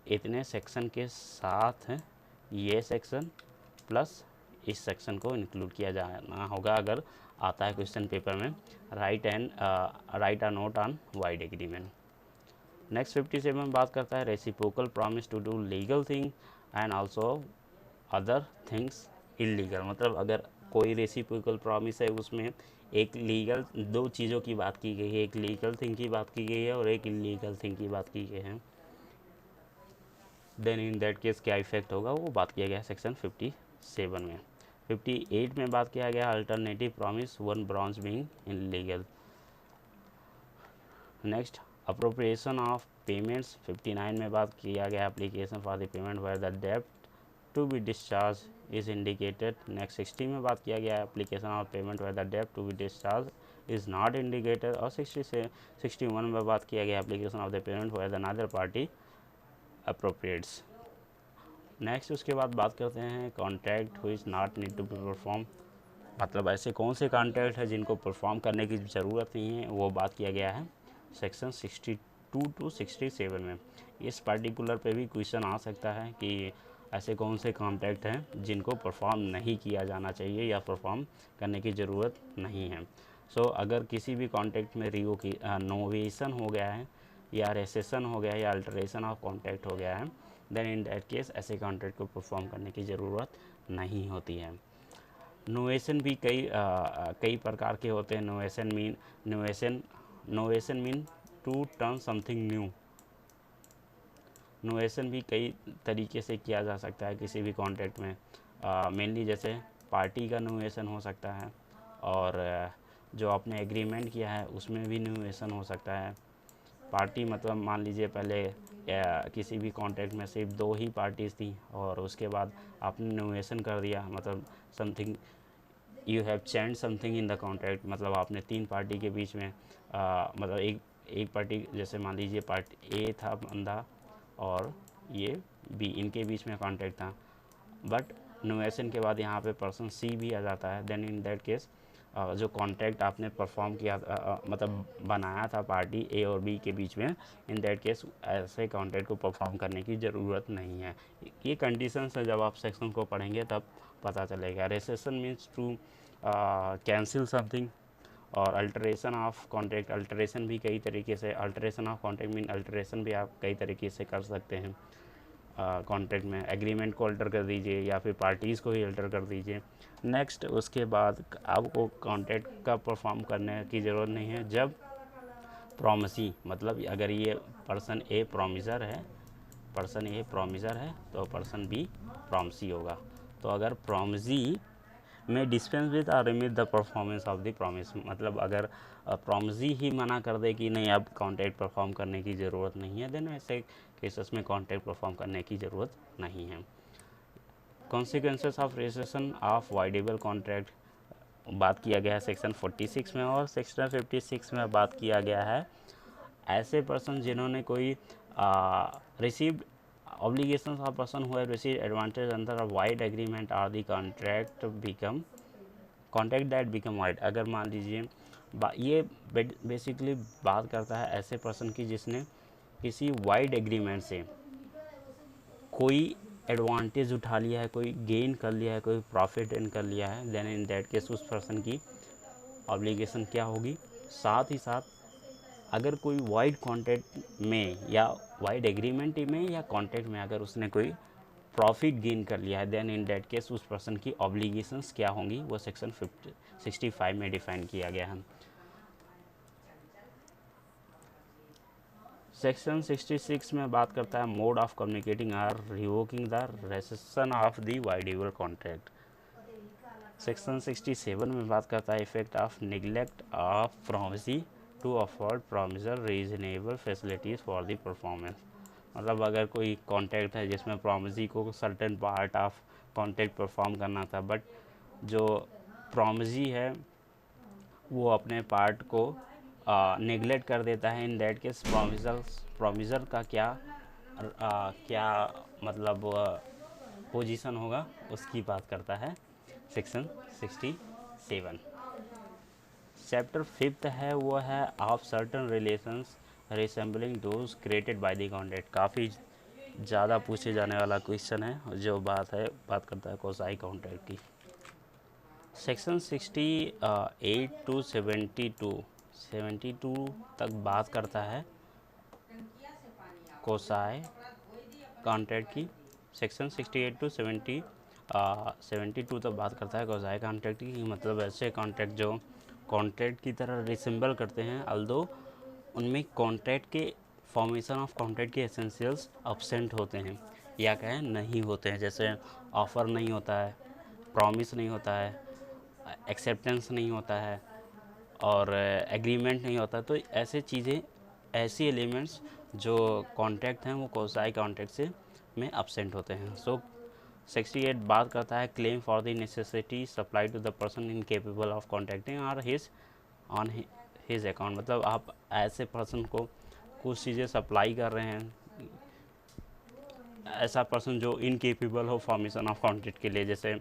इतने सेक्शन के साथ हैं, ये सेक्शन प्लस इस सेक्शन को इंक्लूड किया जाना होगा अगर आता है क्वेश्चन पेपर में। Write a note on void agreement. Next 57 बात करता है reciprocal promise to do legal thing and also other things illegal. मतलब अगर कोई रेसिप्रोकल प्रॉमिस है उसमें एक लीगल, दो चीज़ों की बात की गई है, एक लीगल थिंग की बात की गई है और एक इलीगल थिंग की बात की गई है, देन इन दैट केस क्या इफेक्ट होगा वो बात किया गया सेक्शन 57 में। 58 में बात किया गया alternative promise one branch being illegal. Next appropriation of payments 59 में बात किया गया application for the payment where the डेब्ट to be discharge is indicated. Next 60 में बात किया गया application of payment where the डेब्ट to be discharge is not indicated. और 61 में बात किया गया application of the payment where the other party appropriates. Next उसके बाद बात करते हैं contract which not need to be perform. मतलब ऐसे कौन से कॉन्ट्रैक्ट है जिनको परफॉर्म करने की ज़रूरत नहीं है, वो बात किया गया है सेक्शन 62 टू 67 में। इस पर्टिकुलर पे भी क्वेश्चन आ सकता है कि ऐसे कौन से कॉन्ट्रैक्ट हैं जिनको परफॉर्म नहीं किया जाना चाहिए या परफॉर्म करने की ज़रूरत नहीं है। सो अगर किसी भी कॉन्ट्रैक्ट में नोवेशन हो गया है या रेसेशन हो गया है या अल्टरेशन ऑफ कॉन्ट्रैक्ट हो गया है, देन इन दैट केस ऐसे कॉन्ट्रैक्ट को परफॉर्म करने की ज़रूरत नहीं होती है। नोवेशन भी कई प्रकार के होते हैं। Novation mean to turn something new. Novation भी कई तरीके से किया जा सकता है किसी भी कॉन्ट्रैक्ट में। मेनली जैसे पार्टी का नोवेशन हो सकता है और जो आपने एग्रीमेंट किया है उसमें भी नोवेशन हो सकता है। पार्टी मतलब मान लीजिए पहले किसी भी कॉन्ट्रैक्ट में सिर्फ 2 ही पार्टीज़ थी और उसके बाद आपने नोवेशन कर दिया, मतलब something you have change something in the contract. मतलब आपने 3 पार्टी के बीच में मतलब एक पार्टी, जैसे मान लीजिए पार्टी ए था बंदा और ये बी, इनके बीच में कॉन्ट्रैक्ट था, बट नोवेशन के बाद यहाँ पे पर्सन सी भी आ जाता है। देन इन दैट केस जो कॉन्ट्रैक्ट आपने परफॉर्म किया मतलब बनाया था पार्टी ए और बी के बीच में, इन दैट केस ऐसे कॉन्ट्रैक्ट को परफॉर्म करने की ज़रूरत नहीं है। ये कंडीशंस है, जब आप सेक्शन को पढ़ेंगे तब पता चलेगा। Recession means to cancel something. और अल्टरेशन ऑफ कॉन्ट्रैक्ट, अल्टरेशन भी कई तरीके से, alteration of contract mean alteration भी आप कई तरीके से कर सकते हैं। कॉन्ट्रैक्ट में एग्रीमेंट को अल्टर कर दीजिए या फिर पार्टीज़ को ही अल्टर कर दीजिए। नेक्स्ट उसके बाद आपको कॉन्ट्रैक्ट का परफॉर्म करने की ज़रूरत नहीं है जब प्रॉमिसी, मतलब अगर ये पर्सन ए प्रॉमिसर है तो पर्सन बी प्रॉमिसी होगा। तो अगर प्रॉमिसी में डिस्पेंस विद और remit the performance of the promise, मतलब अगर प्रॉमिसी ही मना कर दे कि नहीं अब कॉन्ट्रैक्ट परफॉर्म करने की ज़रूरत नहीं है, देन ऐसे केसेस में कॉन्ट्रैक्ट परफॉर्म करने की ज़रूरत नहीं है। Consequences of recession of voidable contract बात किया गया है सेक्शन 46 में। और सेक्शन 56 में बात किया गया है ऐसे पर्सन जिन्होंने कोई received obligations of person who have received advantage under a wide agreement or the contract that become void। अगर मान लीजिए ये बेसिकली बात करता है ऐसे पर्सन की जिसने किसी वाइड एग्रीमेंट से कोई एडवांटेज उठा लिया है, कोई गेन कर लिया है, कोई प्रॉफिट अर्न कर लिया है, देन इन दैट केस उस पर्सन की ऑब्लिगेशन क्या होगी। साथ ही साथ अगर कोई वाइड कॉन्ट्रैक्ट में या वाइड एग्रीमेंट में या कॉन्ट्रैक्ट में अगर उसने कोई प्रॉफिट गेन कर लिया है, देन इन दैट केस उस पर्सन की ऑब्लिगेशंस क्या होंगी वो सेक्शन 65 में डिफाइन किया गया है। सेक्शन 66 में बात करता है mode of communicating or revoking the rescission of the voidable contract. Section 67 में बात करता है effect of neglect of promisee to afford promisor reasonable facilities for the performance. मतलब अगर कोई कॉन्ट्रैक्ट है जिसमें प्रोमिसी को certain part of contract perform करना था, बट जो प्रोमिसी है वो अपने पार्ट को नेगलेक्ट कर देता है, इन दैट केस प्रोमिसर का क्या मतलब पोजीशन होगा उसकी बात करता है सेक्शन 67। चैप्टर 5 है वो है of certain relations resembling those created by the contract. काफ़ी ज़्यादा पूछे जाने वाला क्वेश्चन है, जो बात करता है कोसाई कॉन्ट्रैक्ट की। सेक्शन 68 टू 72 तक बात करता है कोसाई कॉन्ट्रैक्ट की। सेक्शन 68 टू 72 तक बात करता है कोसाई कॉन्ट्रैक्ट की, मतलब ऐसे कॉन्ट्रैक्ट जो कॉन्ट्रैक्ट की तरह रिसेंबल करते हैं, अल्दो उनमें कॉन्ट्रैक्ट के फॉर्मेशन ऑफ कॉन्ट्रैक्ट के एसेंशियल्स अब्सेंट होते हैं या कहें नहीं होते हैं। जैसे ऑफ़र नहीं होता है, प्रॉमिस नहीं होता है, एक्सेप्टेंस नहीं होता है और एग्रीमेंट नहीं होता। तो ऐसे चीज़ें, ऐसी एलिमेंट्स जो कॉन्ट्रैक्ट हैं वो कोसाई कॉन्ट्रैक्ट से में अब्सेंट होते हैं। सो 68 बात करता है claim for the necessity supply to the person incapable of contracting और ऑन हिज अकाउंट। मतलब आप ऐसे पर्सन को कुछ चीज़ें सप्लाई कर रहे हैं, ऐसा पर्सन जो इनकेपेबल हो फॉर्मेशन ऑफ कॉन्ट्रैक्ट के लिए, जैसे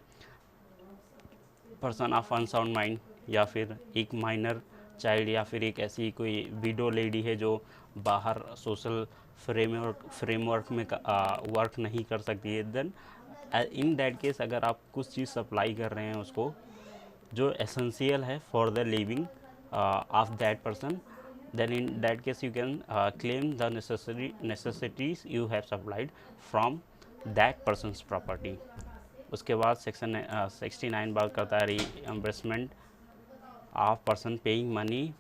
पर्सन ऑफ अनसाउंड माइंड या फिर एक माइनर चाइल्ड या फिर एक ऐसी कोई विडो लेडी है जो बाहर सोशल फ्रेमवर्क में वर्क नहीं कर सकती है। देन इन दैट केस अगर आप कुछ चीज़ सप्लाई कर रहे हैं उसको जो एसेंशियल है for the living of that person, then in that case you can claim the necessities you have supplied from that person's property। उसके बाद सेक्शन 69 बात करता है reimbursement of person paying money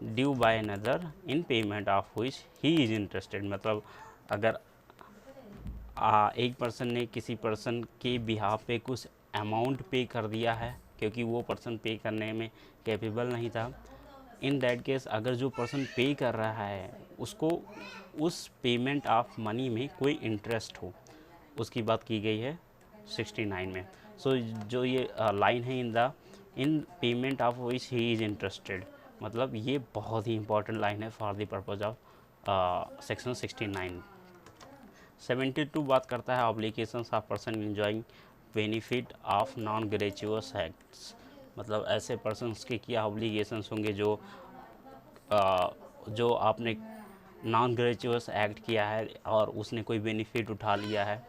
due by another in payment of which he is interested. मतलब अगर एक person ने किसी पर्सन के बिहाफ पे कुछ अमाउंट पे कर दिया है क्योंकि वो पर्सन पे करने में कैपेबल नहीं था, इन दैट केस अगर जो पर्सन पे कर रहा है उसको उस पेमेंट ऑफ मनी में कोई इंटरेस्ट हो, उसकी बात की गई है 69 में। सो जो ये लाइन है in payment of which he is interested, मतलब ये बहुत ही इंपॉर्टेंट लाइन है for the purpose of section 69। 72 बात करता है obligations of person enjoying benefit of non gratuitous acts. मतलब ऐसे पर्सन्स के क्या ऑब्लिगेशंस होंगे जो आपने नॉन ग्रेचुअस एक्ट किया है और उसने कोई बेनिफिट उठा लिया है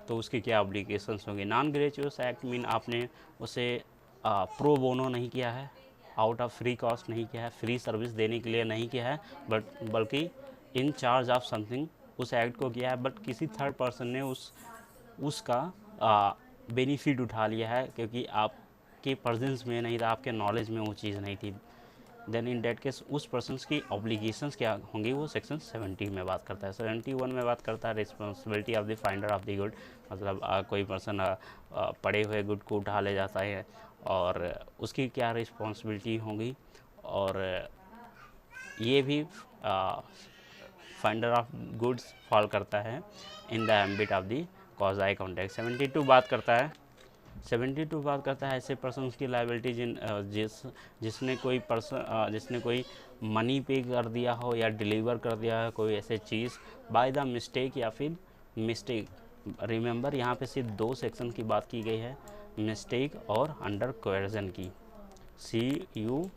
तो उसके क्या ऑब्लिगेशंस होंगे। नॉन ग्रेचुअस एक्ट मीन आपने उसे प्रो बोनो नहीं किया है, आउट ऑफ फ्री कॉस्ट नहीं किया है, फ्री सर्विस देने के लिए नहीं किया है, बल्कि इन चार्ज ऑफ समथिंग उस एक्ट को किया है, बट किसी थर्ड पर्सन ने उसका बेनिफिट उठा लिया है क्योंकि आपके प्रेजेंस में नहीं था, आपके नॉलेज में वो चीज़ नहीं थी। देन इन डेट केस उस पर्सन्स की ऑब्लिगेशंस क्या होंगी वो सेक्शन 70 में बात करता है। 71 में बात करता है responsibility of the finder of the good. मतलब कोई पर्सन पड़े हुए गुड को उठा ले जाता है और उसकी क्या रिस्पॉन्सिबिलिटी होगी, और ये भी फाइंडर ऑफ गुड्स फॉल करता है in the ambit of the quasi contract. 72 बात करता है ऐसे पर्सन्स की लायबिलिटी जिसने कोई मनी पे कर दिया हो या डिलीवर कर दिया है कोई ऐसे चीज़ बाय द मिस्टेक या फिर मिस्टेक। रिमेंबर यहाँ पे सिर्फ 2 सेक्शन की बात की गई है, मिस्टेक और अंडर कोएर्जन की, CUFM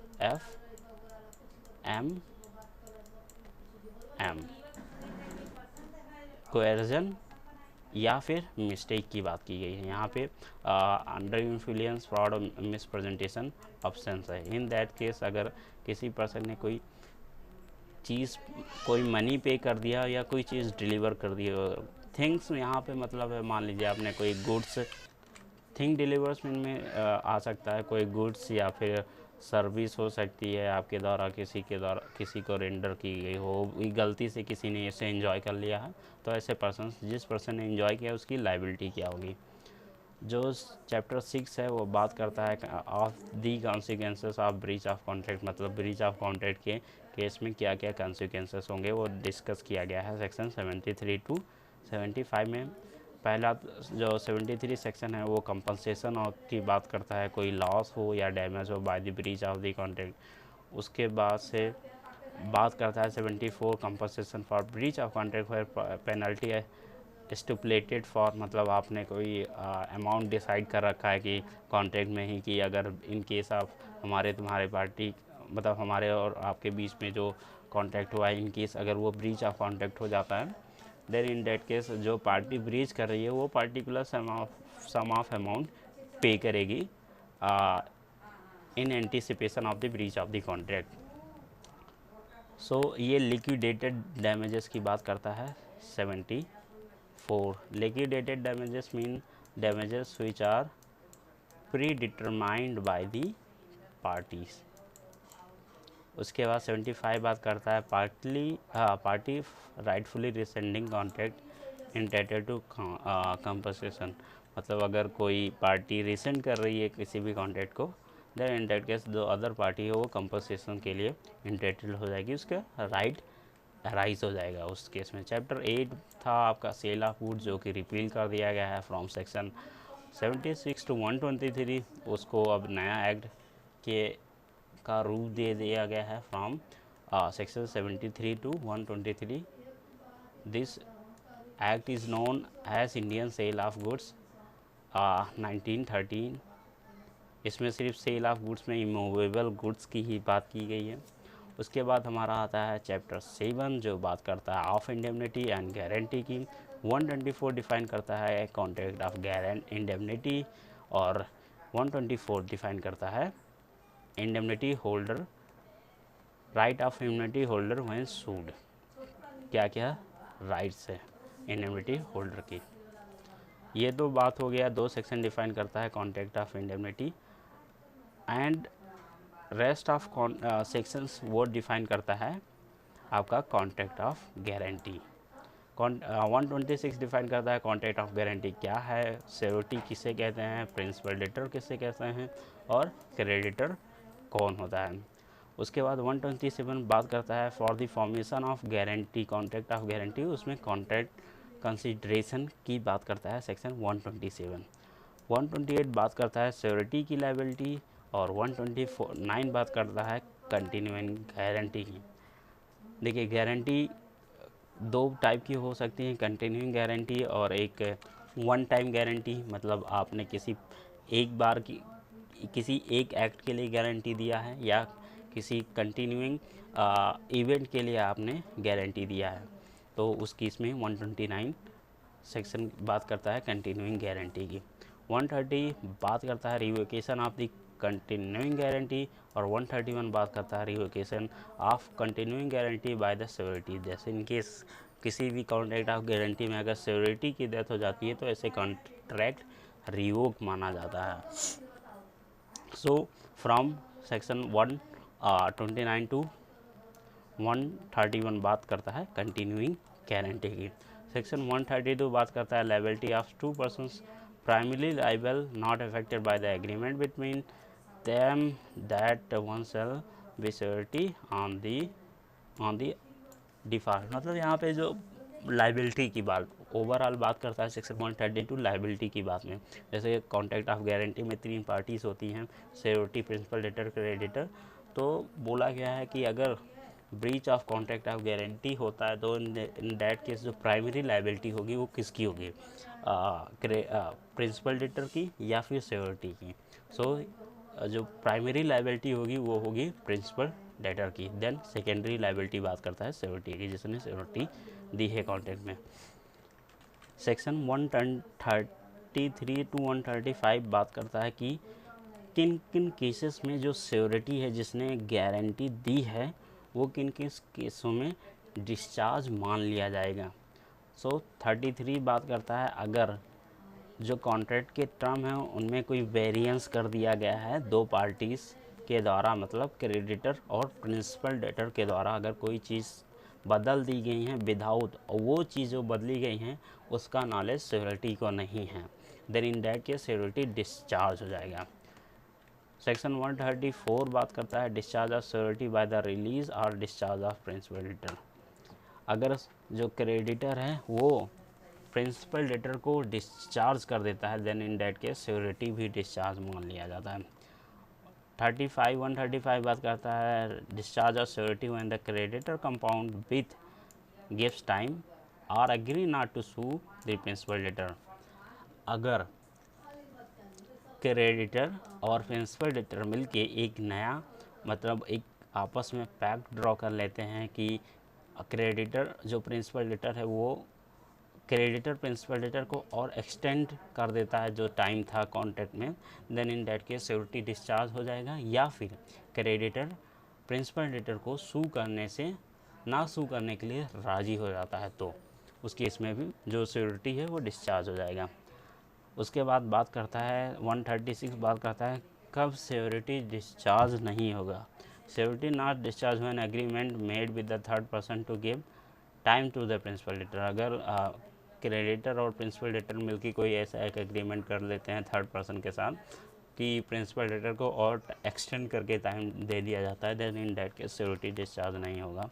कोएर्जन या फिर मिस्टेक की बात की गई है। यहाँ पे अंडर इन्फ्लुएंस, फ्रॉड और मिसप्रेजेंटेशन ऑप्शंस है। इन दैट केस अगर किसी पर्सन ने कोई मनी पे कर दिया या कोई चीज़ डिलीवर कर दी थिंग्स यहाँ पे मतलब है, मान लीजिए आपने कोई गुड्स, थिंग डिलीवर्स में आ सकता है कोई गुड्स या फिर सर्विस हो सकती है आपके द्वारा किसी को रेंडर की गई हो, गलती से किसी ने इसे एंजॉय कर लिया है, तो ऐसे पर्सन, जिस पर्सन ने एंजॉय किया उसकी लाइबिलिटी क्या होगी। जो चैप्टर 6 है वो बात करता है of the consequences of breach of contract, मतलब ब्रीच ऑफ कॉन्ट्रैक्ट के केस में क्या क्या कॉन्सिक्वेंसेस होंगे वो डिस्कस किया गया है सेक्शन 73 टू 75 में। पहला जो 73 सेक्शन है वो कंपनसेशन की बात करता है, कोई लॉस हो या डैमेज हो by the breach of the contract. उसके बाद से बात करता है 74 compensation for breach of contract for penalty है स्टिपुलेटेड फॉर, मतलब आपने कोई अमाउंट डिसाइड कर रखा है कि कॉन्ट्रैक्ट में ही कि अगर इन केस ऑफ तुम्हारे पार्टी, मतलब हमारे और आपके बीच में जो कॉन्ट्रैक्ट हुआ है, इन केस अगर वो ब्रीच ऑफ कॉन्ट्रैक्ट हो जाता है, देन इन डेट केस जो पार्टी ब्रीच कर रही है वो particular some of amount pay करेगी in anticipation of the breach of the contract. So ये लिक्विडेटेड डैमेजेस की बात करता है 74। Liquidated damages mean damages which are predetermined by the parties. उसके बाद 75 बात करता है party rightfully rescinding contract entitled to compensation, मतलब अगर कोई पार्टी रिसेंड कर रही है किसी भी कॉन्ट्रैक्ट को, देन इन दैट केस जो अदर पार्टी है वो कंपनसेशन के लिए इंटाइटल्ड हो जाएगी, उसका राइट राइज हो जाएगा उस केस में। चैप्टर 8 था आपका सेल ऑफ गुड्स, जो कि रिपील कर दिया गया है फ्रॉम सेक्शन 76 टू 123, उसको अब नया एक्ट के का रूप दे दिया गया है from section 73 to 123। This act is known as Indian sale of goods 1913। इसमें सिर्फ सेल ऑफ गुड्स में इमूवेबल गुड्स की ही बात की गई है। उसके बाद हमारा आता है चैप्टर 7 जो बात करता है ऑफ इंडेमनिटी एंड गारंटी की। 124 डिफाइन करता है कॉन्ट्रैक्ट ऑफ इंडेमनिटी और 124 डिफाइन करता है indemnity holder, right of indemnity holder when sued. क्या क्या राइट्स है इंडेमनिटी होल्डर की। ये तो बात हो गया, 2 सेक्शन डिफाइन करता है contract of indemnity and rest of sections वो डिफाइन करता है आपका कॉन्ट्रैक्ट ऑफ गारंटी। 126 डिफाइन करता है कॉन्ट्रैक्ट ऑफ गारंटी क्या है, श्योरिटी किसे कहते हैं, प्रिंसिपल डेटर किसे कहते हैं और क्रेडिटर कौन होता है। उसके बाद 127 बात करता है for the formation of guarantee, contract of guarantee, उसमें कॉन्ट्रैक्ट कंसिडरेशन की बात करता है सेक्शन 127। 128 बात करता है श्योरिटी की लायबिलिटी और 129 बात करता है कंटिन्यूइंग गारंटी की। देखिए गारंटी 2 टाइप की हो सकती है, कंटिन्यूइंग गारंटी और एक वन टाइम गारंटी, मतलब आपने किसी एक एक्ट के लिए गारंटी दिया है या किसी कंटिन्यूइंग इवेंट के लिए आपने गारंटी दिया है, तो उस केस में 129 सेक्शन बात करता है कंटिन्यूइंग गारंटी की। 130 बात करता है revocation of the continuing guarantee और 131 बात करता है revocation of continuing guarantee by the surety. जैसे इन केस किसी भी कॉन्ट्रैक्ट ऑफ गारंटी में अगर श्योरिटी की डेथ हो जाती है तो ऐसे कॉन्ट्रैक्ट रिवोक माना जाता है। सो फ्रॉम सेक्शन 129 टू 131 बात करता है कंटिन्यूइंग गारंटी की। सेक्शन 132 बात करता है liability of 2 persons primarily liable not affected by the agreement between them that one shall be surety on the default। मतलब यहाँ पे जो लाइबिलिटी की बात ओवरऑल बात करता है सेक्शन 132 लाइबिलिटी की बात में। जैसे कॉन्ट्रैक्ट ऑफ गारंटी में 3 पार्टीज होती हैं, श्योरिटी, प्रिंसिपल डेटर, क्रेडिटर। तो बोला गया है कि अगर breach of contract of guarantee होता है तो इन दैट केस जो प्राइमरी लाइबिलिटी होगी वो किसकी होगी, प्रिंसिपल डेटर की या फिर श्योरिटी की। जो प्राइमरी लाइबिलिटी होगी वो होगी प्रिंसिपल डेटर की। देन सेकेंडरी लाइबिलिटी बात करता है श्योरिटी की, जिसने श्योरिटी दी है कॉन्ट्रैक्ट में। सेक्शन 133 टू 135 बात करता है कि किन किन केसेस में जो श्योरिटी है जिसने गारंटी दी है वो किन किन केसों में डिस्चार्ज मान लिया जाएगा। सो 33 बात करता है अगर जो कॉन्ट्रैक्ट के टर्म हैं उनमें कोई वेरिएंस कर दिया गया है दो पार्टीज़ के द्वारा, मतलब क्रेडिटर और प्रिंसिपल डेटर के द्वारा अगर कोई चीज़ बदल दी गई हैं विदाउट, और वो चीज़ जो बदली गई हैं उसका नॉलेज सिक्योरिटी को नहीं है, then in that case security discharge हो जाएगा। सेक्शन 134 बात करता है discharge of security by the release और डिस्चार्ज ऑफ प्रिंसिपल डेटर। अगर जो क्रेडिटर है वो प्रिंसिपल डेटर को डिस्चार्ज कर देता है then in date case security भी डिस्चार्ज मान लिया जाता है। 135 बात करता है discharge of security when the creditor compound with gives time और agree not to sue the principal debtor. अगर क्रेडिटर और प्रिंसिपल डेटर मिलके एक नया मतलब एक आपस में पैक्ट ड्रॉ कर लेते हैं कि क्रेडिटर जो प्रिंसिपल डेटर है वो क्रेडिटर प्रिंसिपल डेटर को और एक्सटेंड कर देता है जो टाइम था कॉन्ट्रैक्ट में, then in date case security discharge हो जाएगा। या फिर क्रेडिटर प्रिंसिपल डेटर को सू करने से ना सू करने के लिए राज़ी हो जाता है तो उस केस में भी जो सिक्योरिटी है वो डिस्चार्ज हो जाएगा। उसके बाद बात करता है 136 बात करता है कब सिक्योरिटी डिस्चार्ज नहीं होगा। Security not discharge when agreement made with the third person to give time to the principal debtor. अगर क्रेडिटर और प्रिंसिपल डेटर मिलकर कोई ऐसा एक एग्रीमेंट कर लेते हैं थर्ड पर्सन के साथ कि प्रिंसिपल डेटर को और एक्सटेंड करके टाइम दे दिया जाता है, then in date case security discharge नहीं होगा।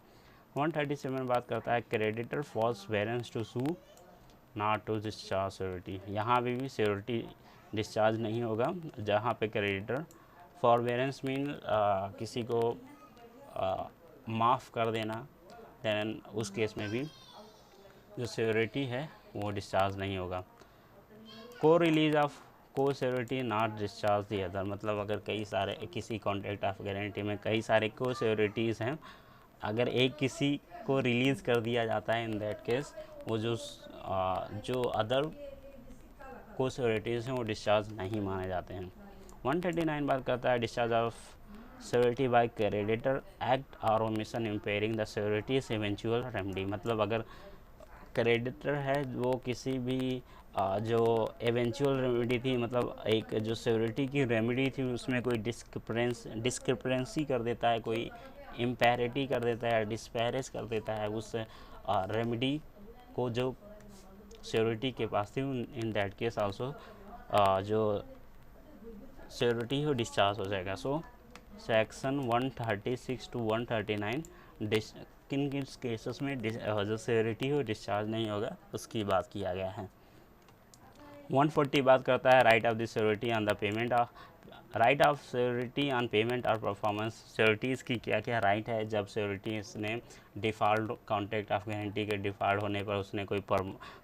137 बात करता है creditor forbearance to sue not to discharge security. यहाँ भी सिक्योरिटी डिस्चार्ज नहीं होगा जहाँ पे क्रेडिटर फॉरवेरेंस मीन किसी को माफ़ कर देना, देन उस केस में भी जो सिक्योरिटी है वो डिस्चार्ज नहीं होगा। को रिलीज ऑफ को security not discharge the other, मतलब अगर कई सारे किसी कॉन्ट्रैक्ट ऑफ गारंटी में कई सारे को सिक्योरिटीज़ हैं, अगर एक किसी को रिलीज़ कर दिया जाता है इन दैट केस वो जो अदर को सिक्योरिटीज़ हैं वो डिस्चार्ज नहीं माने जाते हैं। 139 बात करता है discharge of security by creditor act और omission impairing the securities eventual remedy. मतलब अगर क्रेडिटर है वो किसी भी जो एवेंचुअल रेमेडी थी, मतलब एक जो सिक्योरिटी की रेमेडी थी उसमें कोई डिस्क्रिपेंसी कर देता है, कोई इम्पैरिटी कर देता है, डिस्पैरेज कर देता है उस रेमेडी को जो सिक्योरिटी के पास थी, इन दैट केस आल्सो जो सिक्योरिटी हो डिस्चार्ज हो जाएगा। सो सेक्शन 136 टू 139 किन किन केसेस में जो सिक्योरिटी हो डिस्चार्ज नहीं होगा उसकी बात किया गया है। 140 बात करता है right of the security on the payment of right of security on payment और परफॉर्मेंस। सिक्योरिटीज़ की क्या क्या राइट है जब सिक्योरिटीज़ ने डिफ़ॉल्ट कॉन्ट्रैक्ट ऑफ गारंटी के डिफ़ॉल्ट होने पर उसने कोई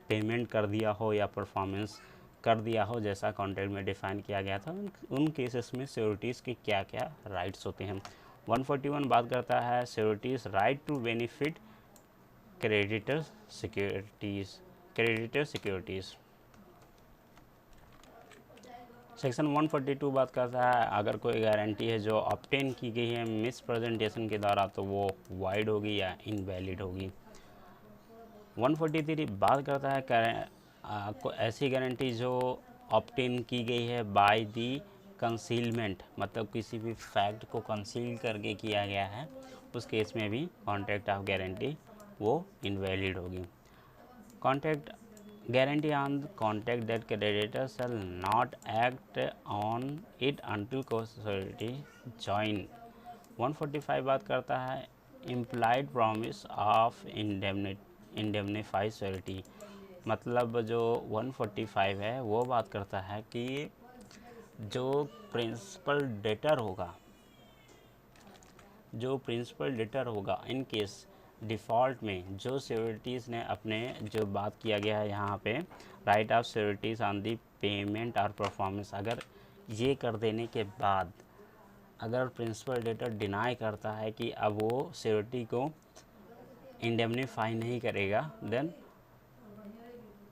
पेमेंट कर दिया हो या परफॉर्मेंस कर दिया हो जैसा कॉन्ट्रैक्ट में डिफ़ाइन किया गया था, उन केसेस में सिक्योरिटीज़ के क्या क्या राइट्स होते हैं। 141 बात करता है securities right to benefit creditor securities. Section 142 बात करता है अगर कोई गारंटी है जो ऑब्टेन की गई है मिस प्रेजेंटेशन के द्वारा तो वो वाइड होगी या इनवैलिड होगी। 143 बात करता है ऐसी गारंटी जो ऑब्टेन की गई है बाय दी कंसीलमेंट, मतलब किसी भी फैक्ट को कंसील करके किया गया है, उस केस में भी कॉन्ट्रैक्ट ऑफ गारंटी वो इनवैलिड होगी। Contract guarantee on the contract that creditor shall not act on it until co-security join। 145 बात करता है implied promise of indemnify security, मतलब जो 145 है वो बात करता है कि जो प्रिंसिपल डेटर होगा इन केस डिफ़ॉल्ट में जो सिक्योरिटीज़ ने अपने जो बात किया गया है यहाँ पे right of securities on the payment और परफॉर्मेंस, अगर ये कर देने के बाद अगर प्रिंसिपल डेटर डिनाई करता है कि अब वो सिक्योरिटी को इंडेमनीफाई नहीं करेगा, देन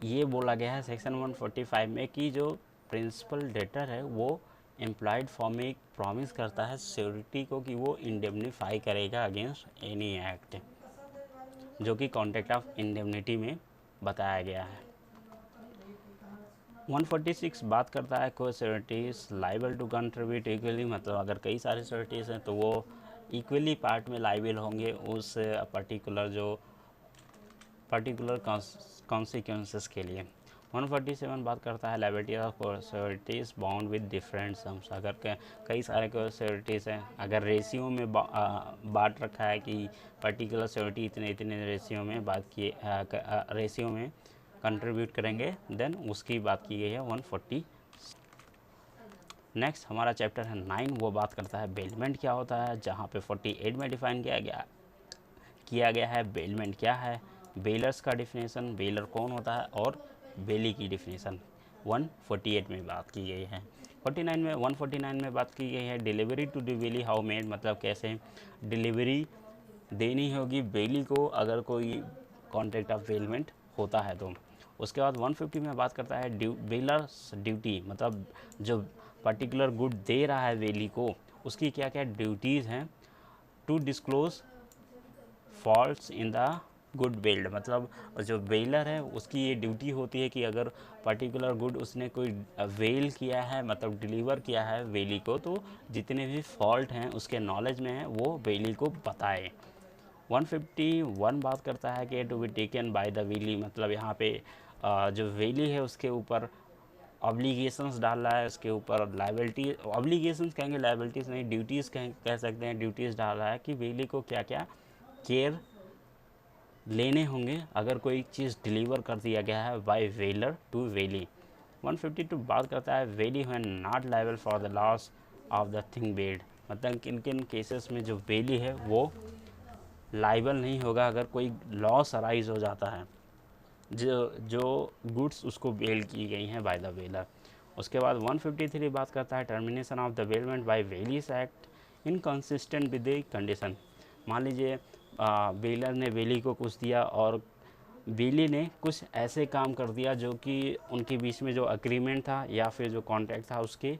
ये बोला गया है सेक्शन 145 में कि जो प्रिंसिपल डेटर है वो एम्प्लॉयड फॉर्म में एक प्रॉमिस करता है सिक्योरिटी को कि वो इंडेमनीफाई करेगा अगेंस्ट एनी एक्ट जो कि कॉन्ट्रैक्ट ऑफ इंडेमनिटी में बताया गया है। 146 बात करता है कोई securities liable to contribute equally, मतलब अगर कई सारे सिक्योरिटीज़ हैं तो वो इक्वली पार्ट में लाइबल होंगे उस पर्टिकुलर कॉन्सिक्वेंसेस के लिए। 147 बात करता है liability of securities bound with different sums, अगर कई सारे सिक्योरिटीज़ हैं, अगर रेशियो में बांट रखा है कि पर्टिकुलर सिक्योरिटी इतने इतने रेशियो में कंट्रीब्यूट करेंगे, देन उसकी बात की गई है 140। नेक्स्ट हमारा चैप्टर है 9, वो बात करता है बेलमेंट क्या होता है, जहाँ पे 48 में डिफाइन किया गया है बेलमेंट क्या है, बेलर्स का डिफिनेशन, बेलर कौन होता है, और बेली की डिफिनेशन 148 में बात की गई है। 149 में बात की गई है delivery to the bailee how made, मतलब कैसे डिलीवरी देनी होगी बेली को अगर कोई कॉन्ट्रैक्ट ऑफ बेलमेंट होता है तो। उसके बाद 150 में बात करता है बेलर्स ड्यूटी, मतलब जो पर्टिकुलर गुड दे रहा है बेली को उसकी क्या क्या ड्यूटीज़ हैं। To disclose faults in the good bailed, मतलब जो बेलर है उसकी ये ड्यूटी होती है कि अगर पर्टिकुलर गुड उसने कोई वेल किया है, मतलब डिलीवर किया है बेली को, तो जितने भी फॉल्ट हैं उसके नॉलेज में है वो बेली को बताए। 151 बात करता है कि to be taken by the bailee, मतलब यहाँ पे जो वेली है उसके ऊपर ऑब्लिगेशंस डाल रहा है, उसके ऊपर लाइबिलिटी, ऑब्लिगेशंस कहेंगे लाइबिलिटीज़ नहीं, ड्यूटीज़ कह सकते हैं, ड्यूटीज़ डाल रहा है कि वेली को क्या क्या केयर लेने होंगे अगर कोई चीज़ डिलीवर कर दिया गया है बाय वेलर टू वेली। 152 बात करता है bailee when not liable for the loss of the thing bailed, मतलब किन किन केसेस में जो वेली है वो लाइबल नहीं होगा अगर कोई लॉस अराइज हो जाता है जो गुड्स उसको बेल की गई हैं बाय द वेलर। उसके बाद 153 बात करता है termination of the bailment by bailee's act inconsistent with the condition, मान लीजिए बेलर ने बेली को कुछ दिया और बेली ने कुछ ऐसे काम कर दिया जो कि उनके बीच में जो अग्रीमेंट था या फिर जो कॉन्ट्रैक्ट था उसके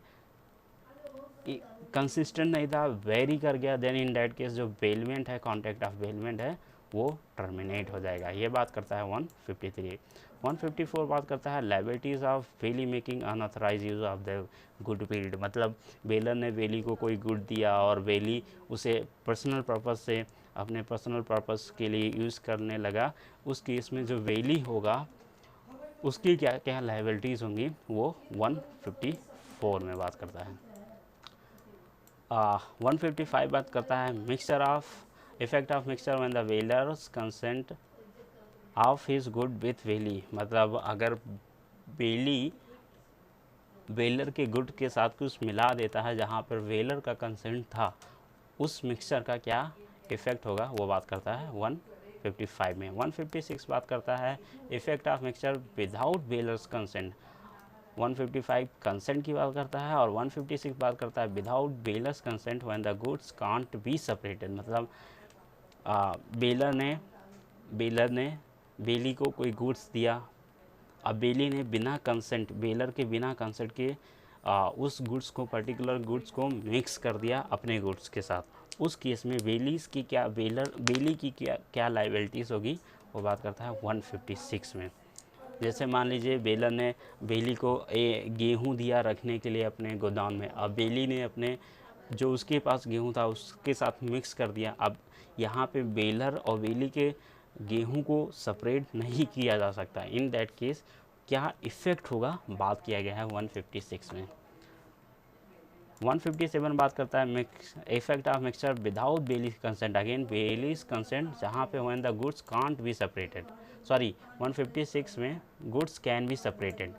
कंसिस्टेंट नहीं था, वेरी कर गया, देन इन दैट केस जो बेलमेंट है, कॉन्ट्रैक्ट ऑफ बेलमेंट है, वो टर्मिनेट हो जाएगा। ये बात करता है 153। 154 बात करता है liabilities of bailee making unauthorise use of the good bailed, मतलब बेलर ने बेली को कोई गुड दिया और बेली उसे पर्सनल पर्पस से अपने पर्सनल पर्पस के लिए यूज़ करने लगा, उस केस में जो बेली होगा उसकी क्या क्या लायबिलिटीज़ होंगी वो 154 में बात करता है। 155 बात करता है mixture of effect of mixture when the bailor's consent of his good with bailee, मतलब अगर बेली वेलर के गुड के साथ कुछ मिला देता है जहाँ पर वेलर का कंसेंट था, उस मिक्सचर का क्या इफ़ेक्ट होगा वो बात करता है 155 में। 156 बात करता है effect of mixture without bailor's consent, 155 consent की बात करता है और 156 बात करता है without bailor's consent when the goods can't be separated, मतलब बेलर ने बेली को कोई गुड्स दिया, अब बेली ने बिना कंसेंट, बेलर के बिना कंसेंट के उस गुड्स को, पर्टिकुलर गुड्स को मिक्स कर दिया अपने गुड्स के साथ, उस केस में बेली की क्या लायबिलिटीज़ होगी वो बात करता है 156 में। जैसे मान लीजिए बेलर ने बेली को गेहूँ दिया रखने के लिए अपने गोदाम में, अब बेली ने अपने जो उसके पास गेहूँ था उसके साथ मिक्स कर दिया, अब यहाँ पे बेलर और बेली के गेहूँ को सेपरेट नहीं किया जा सकता, इन दैट केस क्या इफ़ेक्ट होगा बात किया गया है 156 में। 157 बात करता है effect of mixture without bailee's consent, again bailee's consent जहाँ पे when the goods can't be separated, sorry 156 में गुड्स कैन बी सेपरेटेड,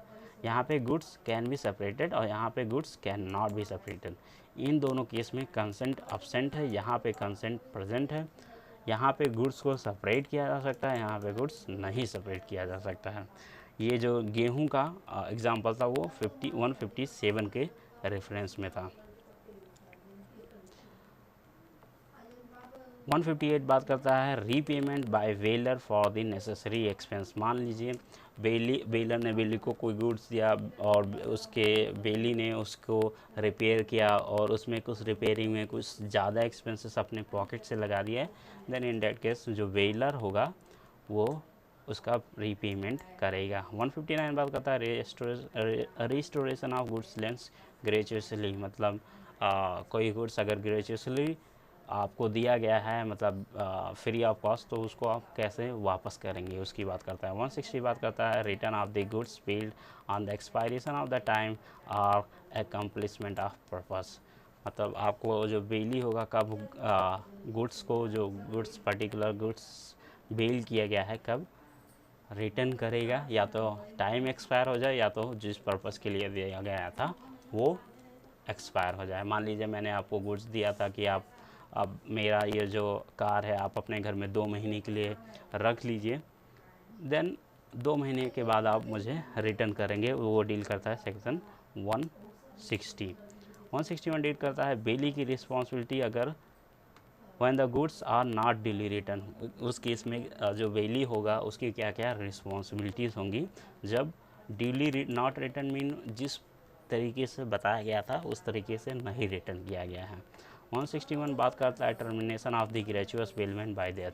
यहाँ पे गुड्स कैन बी सेपरेटेड और यहाँ पे goods can not be separated, इन दोनों केस में कंसेंट अब्सेंट है, यहाँ पे कंसेंट प्रेजेंट है, यहाँ पे गुड्स को सेपरेट किया जा सकता है, यहाँ पे गुड्स नहीं सेपरेट किया जा सकता है। ये जो गेहूं का एग्जांपल था वो 157 के रेफरेंस में था। 158 बात करता है repayment by bailor for the necessary expense, मान लीजिए बेलर ने बेली को कोई गुड्स दिया और उसके बेली ने उसको रिपेयर किया और उसमें कुछ रिपेयरिंग में कुछ ज़्यादा एक्सपेंसेस अपने पॉकेट से लगा दिया है, देन इन दैट केस जो वेलर होगा वो उसका रीपेमेंट करेगा। 159 बात करता है रिस्टोरेशन ऑफ गुड्स लेंस ग्रेजुअसली, मतलब कोई गुड्स अगर ग्रेजुअसली आपको दिया गया है, मतलब फ्री ऑफ कॉस्ट, तो उसको आप कैसे वापस करेंगे उसकी बात करता है। 160 बात करता है return of the goods paid on the expiration of the time और अकम्प्लिशमेंट ऑफ पर्पस, मतलब आपको जो बेली होगा कब गुड्स को, जो गुड्स पर्टिकुलर गुड्स बेल किया गया है कब रिटर्न करेगा, या तो टाइम एक्सपायर हो जाए या तो जिस पर्पस के लिए दिया गया था वो एक्सपायर हो जाए। मान लीजिए मैंने आपको गुड्स दिया था कि आप अब मेरा ये जो कार है आप अपने घर में 2 महीने के लिए रख लीजिए, देन 2 महीने के बाद आप मुझे रिटर्न करेंगे, वो डील करता है सेक्शन 160। 161 डील करता है बेली की रिस्पॉन्सिबिलिटी अगर when the goods are not duly return, उस केस में जो बेली होगा उसकी क्या क्या रिस्पॉन्सिबिलिटीज़ होंगी जब डिली नॉट रिटर्न मीन जिस तरीके से बताया गया था उस तरीके से नहीं रिटर्न किया गया है। 161 बात करता है termination of the gratuitous bailment by death,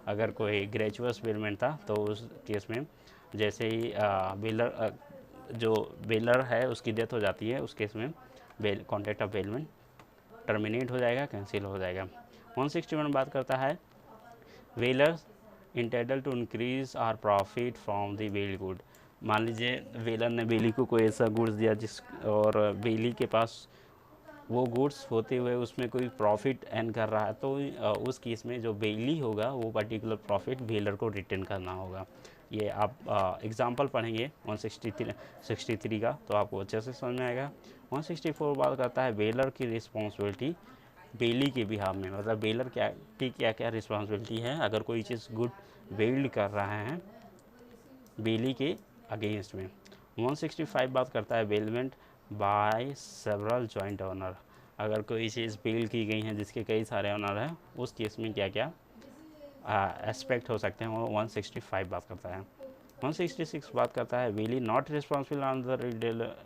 अगर कोई ग्रेचुअस बेलमेंट था तो उस केस में जैसे ही बेलर जो बेलर है उसकी डेथ हो जाती है, उस केस में कॉन्ट्रैक्ट ऑफ बेलमेंट टर्मिनेट हो जाएगा, कैंसिल हो जाएगा। 161 बात करता है bailor's entitle to increase or profit from the bail good, मान लीजिए वेलर ने बेली को कोई ऐसा गुड्स दिया जिस और बेली के पास वो गुड्स होते हुए उसमें कोई प्रॉफिट अर्न कर रहा है, तो उस केस में जो बेली होगा वो पर्टिकुलर प्रॉफिट वेलर को रिटर्न करना होगा। ये आप एग्जांपल पढ़ेंगे 163 का तो आपको अच्छे से समझ में आएगा। 164 बात करता है बेलर की रिस्पॉन्सिबिलिटी बेली के बिहाफ में, मतलब बेलर क्या क्या रिस्पॉन्सिबिलिटी है अगर कोई चीज़ गुड बेल्ड कर रहा है बेली के अगेंस्ट में। 165 बात करता है bailment by several joint owner, अगर कोई चीज़ बेल की गई है जिसके कई सारे ओनर हैं उस केस में क्या क्या एस्पेक्ट हो सकते हैं, वो 165 बात करता है। 166 बात करता है bailee not responsible on the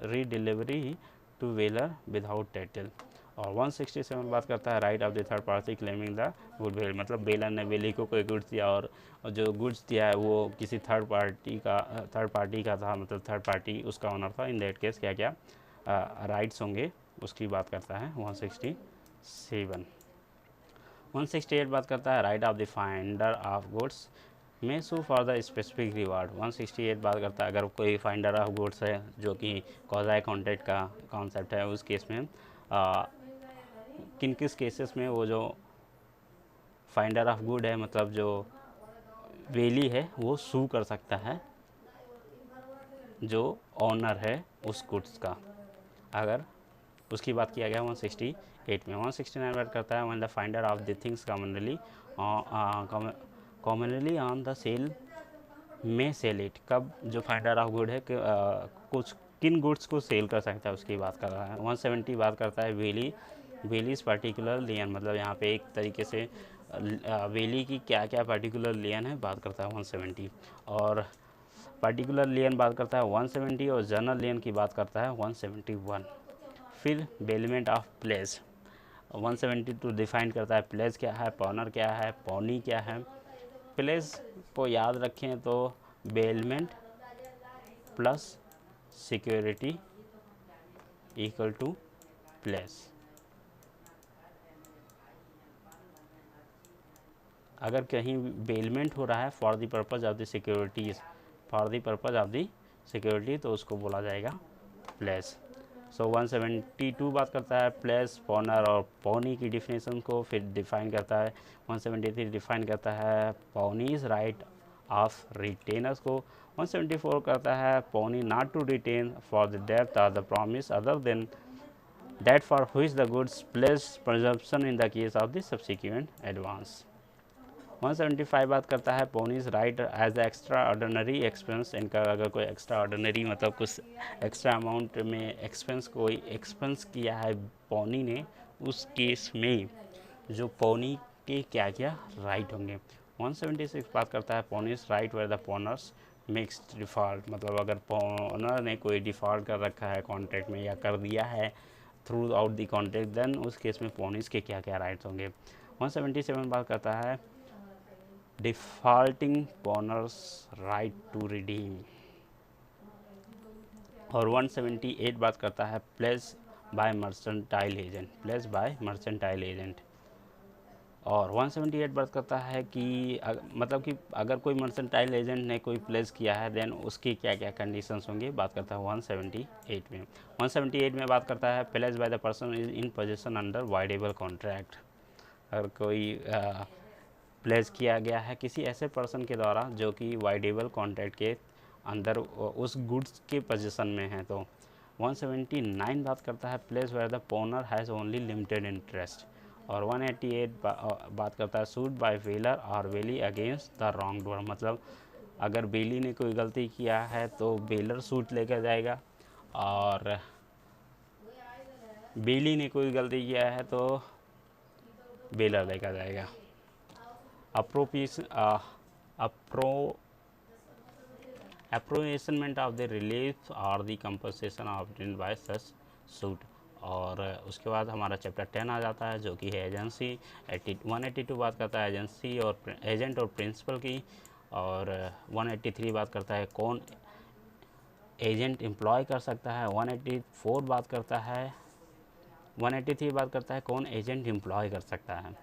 redelivery to bailor without title, और 167 बात करता है right of the third party claiming the goodwill, मतलब बेलर ने बेली को कोई गुड्स दिया और जो गुड्स दिया है वो किसी थर्ड पार्टी का था, मतलब थर्ड पार्टी उसका ऑनर था, इन दैट केस क्या क्या राइट्स होंगे उसकी बात करता है 167। 168 बात करता है right of the finder of goods में sue for the specific reward. 168 बात करता है अगर कोई फाइंडर ऑफ गुड्स है जो कि कॉज कॉन्ट्रैक्ट का कॉन्सेप्ट है, उस केस में किस केसेस में वो जो फाइंडर ऑफ गुड है, मतलब जो वेली है, वो सू कर सकता है जो ऑनर है उस गुड्स का, अगर उसकी बात किया गया 168 में। 169 बात करता है when the finder of the things commonly on the sale में सेल इट, कब जो फाइंडर ऑफ गुड है कुछ किन गुड्स को सेल कर सकता है उसकी बात कर रहा है। 170 बात करता है वेलीज पर्टिकुलर लेन, मतलब यहाँ पे एक तरीके से वेली की क्या क्या पर्टिकुलर लेन है बात करता है 170, और पर्टिकुलर लेन बात करता है 170 और जनरल लेन की बात करता है 171। फिर बेलमेंट ऑफ प्लेस 172 डिफाइन करता है प्लेस क्या है, पॉनर क्या है, पॉनी क्या है। प्लेस को याद रखें तो bailment plus security equal to pledge, अगर कहीं बेलमेंट हो रहा है for the purpose of the security तो उसको बोला जाएगा प्लेस। सो 172 बात करता है प्लेस, पॉनर और पॉनी की डिफिनेशन को, फिर डिफाइन करता है 173 डिफाइन करता है पॉनीज राइट ऑफ रिटेनर्स को। 174 करता है pawnee not to retain for the डेप्थ और the promise other than that for which the goods place presumption in the case of the subsequent advance. 175 बात करता है pawnee's right as extraordinary expense, इनका अगर कोई एक्स्ट्रा ऑर्डिनरी मतलब कुछ एक्स्ट्रा अमाउंट में कोई एक्सपेंस किया है पॉनी ने, उस केस में जो पॉनी के क्या क्या राइट होंगे। 176 बात करता है pawnee's right where the pawnor's makes default, मतलब अगर पॉनर ने कोई डिफ़ॉल्ट कर रखा है कॉन्ट्रैक्ट में या कर दिया है throughout the contract, then उस केस में पॉनीज के क्या क्या राइट्स होंगे। 177 बात करता है defaulting owner's right to redeem. और 178 बात करता है pledge by mercantile agent, pledge by mercantile agent. और 178 बात करता है कि मतलब कि अगर कोई मर्चेंटाइल एजेंट ने कोई प्लेस किया है देन उसकी क्या क्या कंडीशंस होंगी, बात करता है 178 में। 178 में बात करता है pledge by the person is in position under voidable contract. अगर कोई प्लेस किया गया है किसी ऐसे पर्सन के द्वारा जो कि वाइडेबल कॉन्ट्रैक्ट के अंदर उस गुड्स के पोजीशन में है तो 179 बात करता है pledge where the owner has only limited interest. और 188 बात करता है सूट बाय वेलर और bailee against the wrongdoer, मतलब अगर बेली ने कोई गलती किया है तो बेलर सूट लेकर जाएगा, और बेली ने कोई गलती किया है तो बेलर लेकर जाएगा। अप्रोप्रिएशनमेंट ऑफ द रिलीफ और the compensation obtained by such suit. और उसके बाद हमारा चैप्टर 10 आ जाता है जो कि है एजेंसी। 182 बात करता है एजेंसी और एजेंट और प्रिंसिपल की। और 183 बात करता है कौन एजेंट एम्प्लॉय कर सकता है। 184 बात करता है 183 बात करता है कौन एजेंट एम्प्लॉय कर सकता है,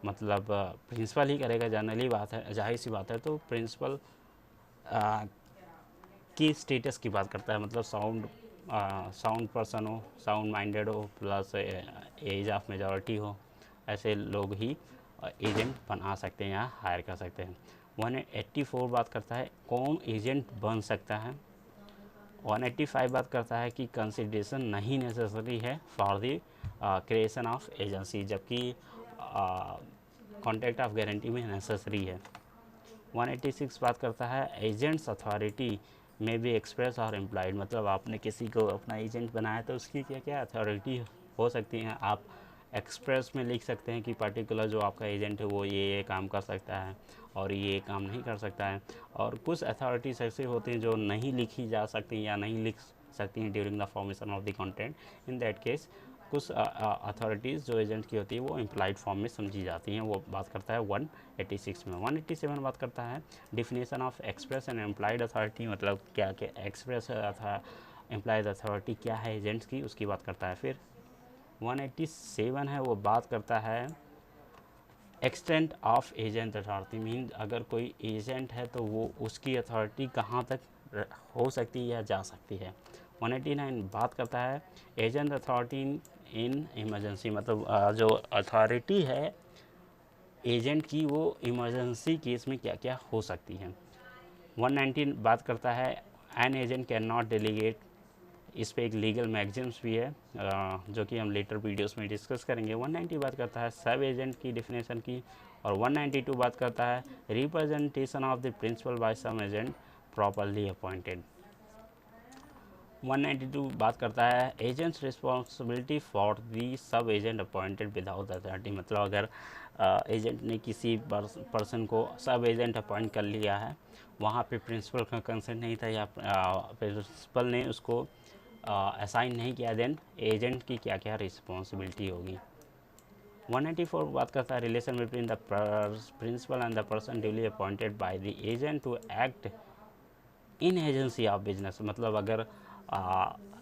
मतलब प्रिंसिपल ही करेगा, जनरली बात है, जाहिर सी बात है। तो प्रिंसिपल की स्टेटस की बात करता है, मतलब साउंड पर्सन हो, साउंड माइंडेड हो, प्लस एज ऑफ मेजॉरिटी हो, ऐसे लोग ही एजेंट बना सकते हैं या हायर कर सकते हैं। 184 बात करता है कौन एजेंट बन सकता है। 185 बात करता है कि कंसिडरेशन नहीं नेसेसरी है for the creation of agency, जबकि कॉन्ट्रैक्ट ऑफ गारंटी में नेसेसरी है। 186 बात करता है एजेंट्स अथॉरिटी में भी एक्सप्रेस और इम्प्लाइड, मतलब आपने किसी को अपना एजेंट बनाया तो उसकी क्या क्या अथॉरिटी हो सकती हैं। आप एक्सप्रेस में लिख सकते हैं कि पर्टिकुलर जो आपका एजेंट है वो ये काम कर सकता है और ये काम नहीं कर सकता है। और कुछ अथॉरिटीज़ ऐसे होती हैं जो नहीं लिखी जा सकती या नहीं लिख सकती हैं during the formation of the content. In that case कुछ अथॉरिटीज़ जो एजेंट की होती है वो इम्प्लाइड फॉर्म में समझी जाती हैं, वो बात करता है 186 में। 187 बात करता है definition of express and implied authority, मतलब क्या क्या एक्सप्रेस अथा एम्प्लाइड अथॉरिटी क्या है एजेंट्स की, उसकी बात करता है। फिर 187 है वो बात करता है extent of agent authority, mean अगर कोई एजेंट है तो वो उसकी अथॉरिटी कहाँ तक हो सकती है या जा सकती है। 189 बात करता है एजेंट अथॉरिटी इन इमरजेंसी, मतलब जो अथॉरिटी है एजेंट की वो इमरजेंसी केस में क्या क्या हो सकती है। 119 बात करता है an agent can not delegate, इस पे एक लीगल मैगजीम्स भी है जो कि हम लेटर वीडियोस में डिस्कस करेंगे। 190 बात करता है सब एजेंट की डिफिनेशन की। और 192 बात करता है representation of the principal by sub agent properly appointed. 192 बात करता है एजेंट्स रिस्पॉन्सिबिलिटी फॉर दी सब एजेंट अपॉइंटेड विदाउट अथॉरिटी, मतलब अगर एजेंट ने किसी पर्सन को सब एजेंट अपॉइंट कर लिया है, वहाँ पे प्रिंसिपल का कंसेंट नहीं था या प्रिंसिपल ने उसको असाइन नहीं किया, देन एजेंट की क्या क्या रिस्पॉन्सिबिलिटी होगी। 194 बात करता है relation between the principal and the person duly appointed by the agent to act in agency of business, मतलब अगर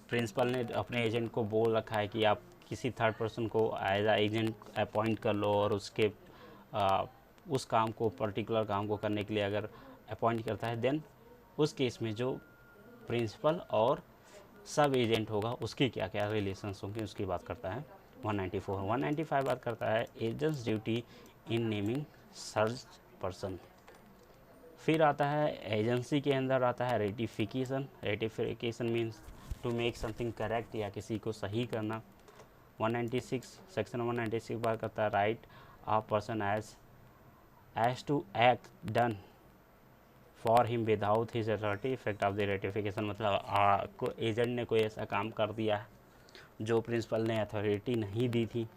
प्रिंसिपल ने अपने एजेंट को बोल रखा है कि आप किसी थर्ड पर्सन को एज आ एजेंट अपॉइंट कर लो और उसके उस काम को पर्टिकुलर काम को करने के लिए अगर अपॉइंट करता है, देन उस केस में जो प्रिंसिपल और सब एजेंट होगा उसकी क्या क्या रिलेशंस होंगे उसकी बात करता है 194। 195 बात करता है एजेंट्स ड्यूटी इन नेमिंग सर्च पर्सन। फिर आता है एजेंसी के अंदर आता है ratification. Ratification means to make something correct या किसी को सही करना। 196 सेक्शन 196 बात करता है right of person as to act done for him without his authority effect of the ratification, मतलब एजेंट ने कोई ऐसा काम कर दिया है जो प्रिंसिपल ने अथॉरिटी नहीं दी थी,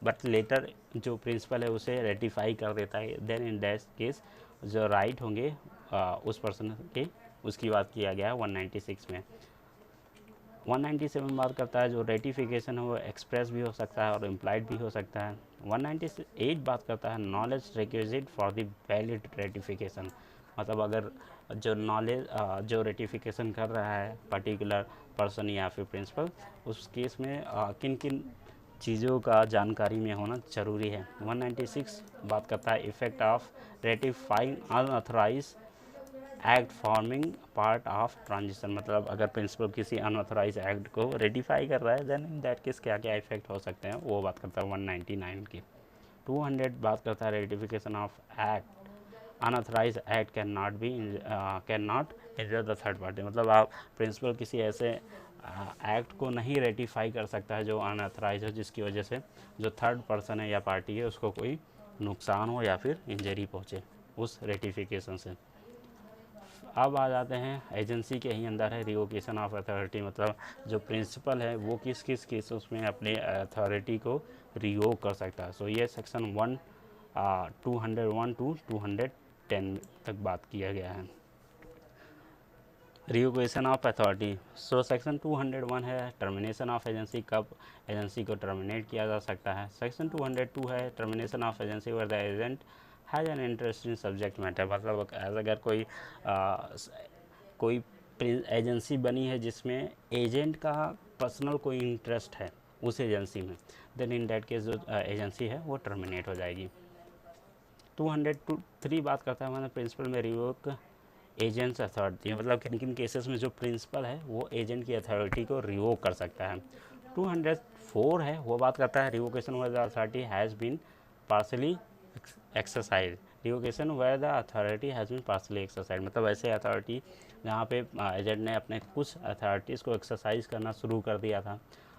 बट लेटर जो प्रिंसिपल है उसे रेटिफाई कर देता है, देन इन दैट केस जो राइट होंगे उस पर्सन के, उसकी बात किया गया है 196 में। 197 बात करता है जो रेटिफिकेशन है वो एक्सप्रेस भी हो सकता है और इम्प्लाइड भी हो सकता है। 198 बात करता है knowledge requisite for the valid ratification, मतलब अगर जो नॉलेज जो रेटिफिकेशन कर रहा है पर्टिकुलर पर्सन या फिर प्रिंसिपल, उस केस में किन किन चीज़ों का जानकारी में होना ज़रूरी है। 196 बात करता है effect of ratifying unauthorised act forming part of transaction, मतलब अगर प्रिंसिपल किसी अनऑथराइज एक्ट को रेटिफाई कर रहा है देन इन दैट केस क्या क्या इफेक्ट हो सकते हैं, वो बात करता है 199 की। 200 बात करता है ratification of act unauthorise act can not injure the third party, मतलब आप प्रिंसिपल किसी ऐसे एक्ट को नहीं रेटिफाई कर सकता है जो अनऑथराइज है, जिसकी वजह से जो थर्ड पर्सन है या पार्टी है उसको कोई नुकसान हो या फिर इंजरी पहुँचे उस रेटिफिकेशन से। अब आ जाते हैं एजेंसी के ही अंदर है रिवोकेशन ऑफ अथॉरिटी, मतलब जो प्रिंसिपल है वो किस किस केसेस में अपने अथॉरिटी को रिवोक कर सकता है। सो ये सेक्शन 201 टू 210 तक बात किया गया है revocation of authority. So section 201 है टर्मिनेशन ऑफ एजेंसी, कब एजेंसी को टर्मिनेट किया जा सकता है। सेक्शन 202 है termination of agency where the agent has an interest in subject matter, मतलब अगर कोई एजेंसी बनी है जिसमें एजेंट का पर्सनल कोई इंटरेस्ट है उस एजेंसी में, देन इन डैट केस जो एजेंसी है वो टर्मिनेट हो जाएगी। 203 बात करता है मतलब प्रिंसिपल में रिवोक एजेंट्स अथॉरिटी, मतलब किन किन केसेस में जो प्रिंसिपल है वो एजेंट की अथॉरिटी को रिवोक कर सकता है। 204 है वो बात करता है revocation where the authority has been partially exercise, revocation where the authority has been partially exercise, मतलब ऐसे अथॉरिटी जहाँ पे एजेंट ने अपने कुछ अथॉरिटीज़ को एक्सरसाइज करना शुरू कर दिया था,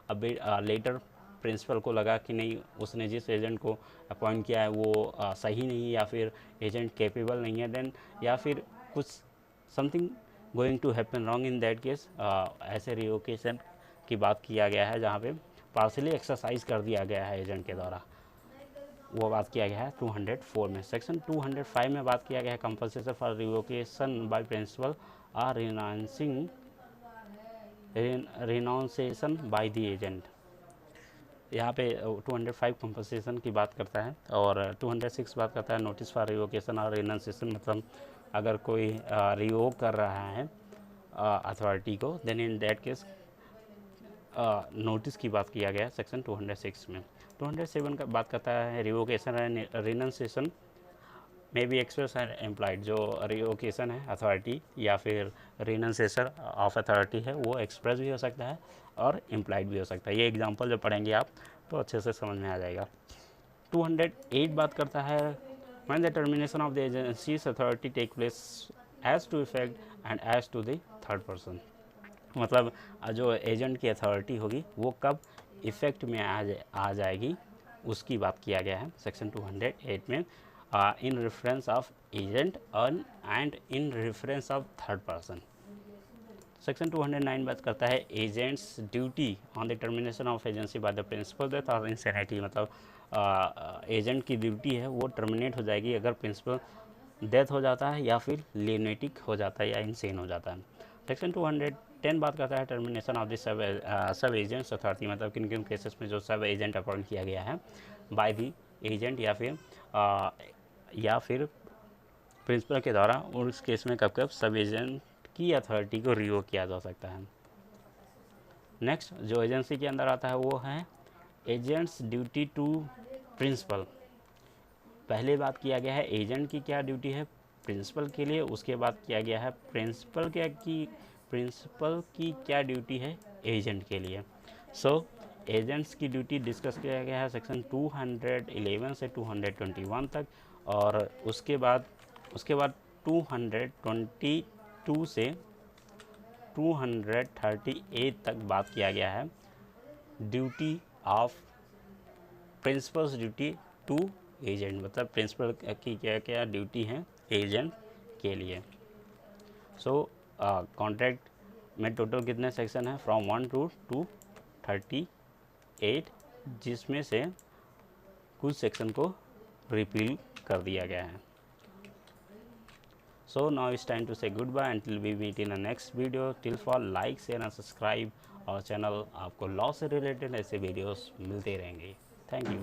अब लेटर प्रिंसिपल को लगा कि नहीं उसने जिस एजेंट को अपॉइंट किया है वो सही नहीं या फिर एजेंट कैपेबल नहीं है, देन या फिर कुछ something going to happen wrong, in that case ऐसे रिवोकेशन की बात किया गया है जहाँ पे पार्शली एक्सरसाइज कर दिया गया है एजेंट के द्वारा, वो बात किया गया है 204 में। सेक्शन 205 में बात किया गया है compensation for revocation by principal और रिनाउंसिएशन बाय द एजेंट, यहाँ पे 205 कंपनसेशन की बात करता है और 206 बात करता है नोटिस फॉर रिवोकेशन और रिनाउंसिएशन, मतलब अगर कोई रिवोक कर रहा है अथॉरिटी को then in that case notice की बात किया गया है सेक्शन 206 में। 207 का बात करता है रिवोकेशन एंड रिनाउंसिएशन में बी एक्सप्रेस एंड एम्प्लॉयड, जो रिवोकेशन है अथॉरिटी या फिर रिनाउंसिएशन ऑफ अथॉरिटी है वो एक्सप्रेस भी हो सकता है और एम्प्लॉयड भी हो सकता है। ये एग्जांपल जब पढ़ेंगे आप तो अच्छे से समझ में आ जाएगा। 208 बात करता है when the termination of the agency's authority take place as to effect and as to the third person, मतलब जो एजेंट की अथॉरिटी होगी वो कब इफ़ेक्ट में आ जाएगी उसकी बात किया गया है सेक्शन 208 में, in reference of agent and in reference of third person. Section 209 बात करता है agents duty on the termination of agency by the principal death और इंसैनिटी, मतलब एजेंट की ड्यूटी है वो टर्मिनेट हो जाएगी अगर प्रिंसिपल डेथ हो जाता है या फिर लेनेटिक हो जाता है या इंसेन हो जाता है। सेक्शन 210 बात करता है termination of the sub agents authority, मतलब किन किन केसेस में जो सब एजेंट अपॉइंट किया गया है बाय दी एजेंट या फिर प्रिंसिपल के द्वारा, और उस केस में कब कब सब एजेंट की अथॉरिटी को रिवोक किया जा सकता है। नेक्स्ट जो एजेंसी के अंदर आता है वो है एजेंट्स ड्यूटी टू प्रिंसिपल। पहले बात किया गया है एजेंट की क्या ड्यूटी है प्रिंसिपल के लिए, उसके बाद किया गया है प्रिंसिपल की क्या ड्यूटी है एजेंट के लिए। सो एजेंट्स की ड्यूटी डिस्कस किया गया है सेक्शन 211 से 221 तक, और उसके बाद 222 से 238 तक बात किया गया है duty of principals duty to agent, मतलब प्रिंसिपल की क्या क्या ड्यूटी है एजेंट के लिए। सो कॉन्ट्रैक्ट में टोटल कितने सेक्शन हैं फ्रॉम 1 to 238, जिसमें से कुछ सेक्शन को रिपील कर दिया गया है। So now it's time to say goodbye until we meet in the next video. Till for like, share and subscribe our channel. आपको लॉ से रिलेटेड ऐसे वीडियोस मिलते रहेंगे। Thank you.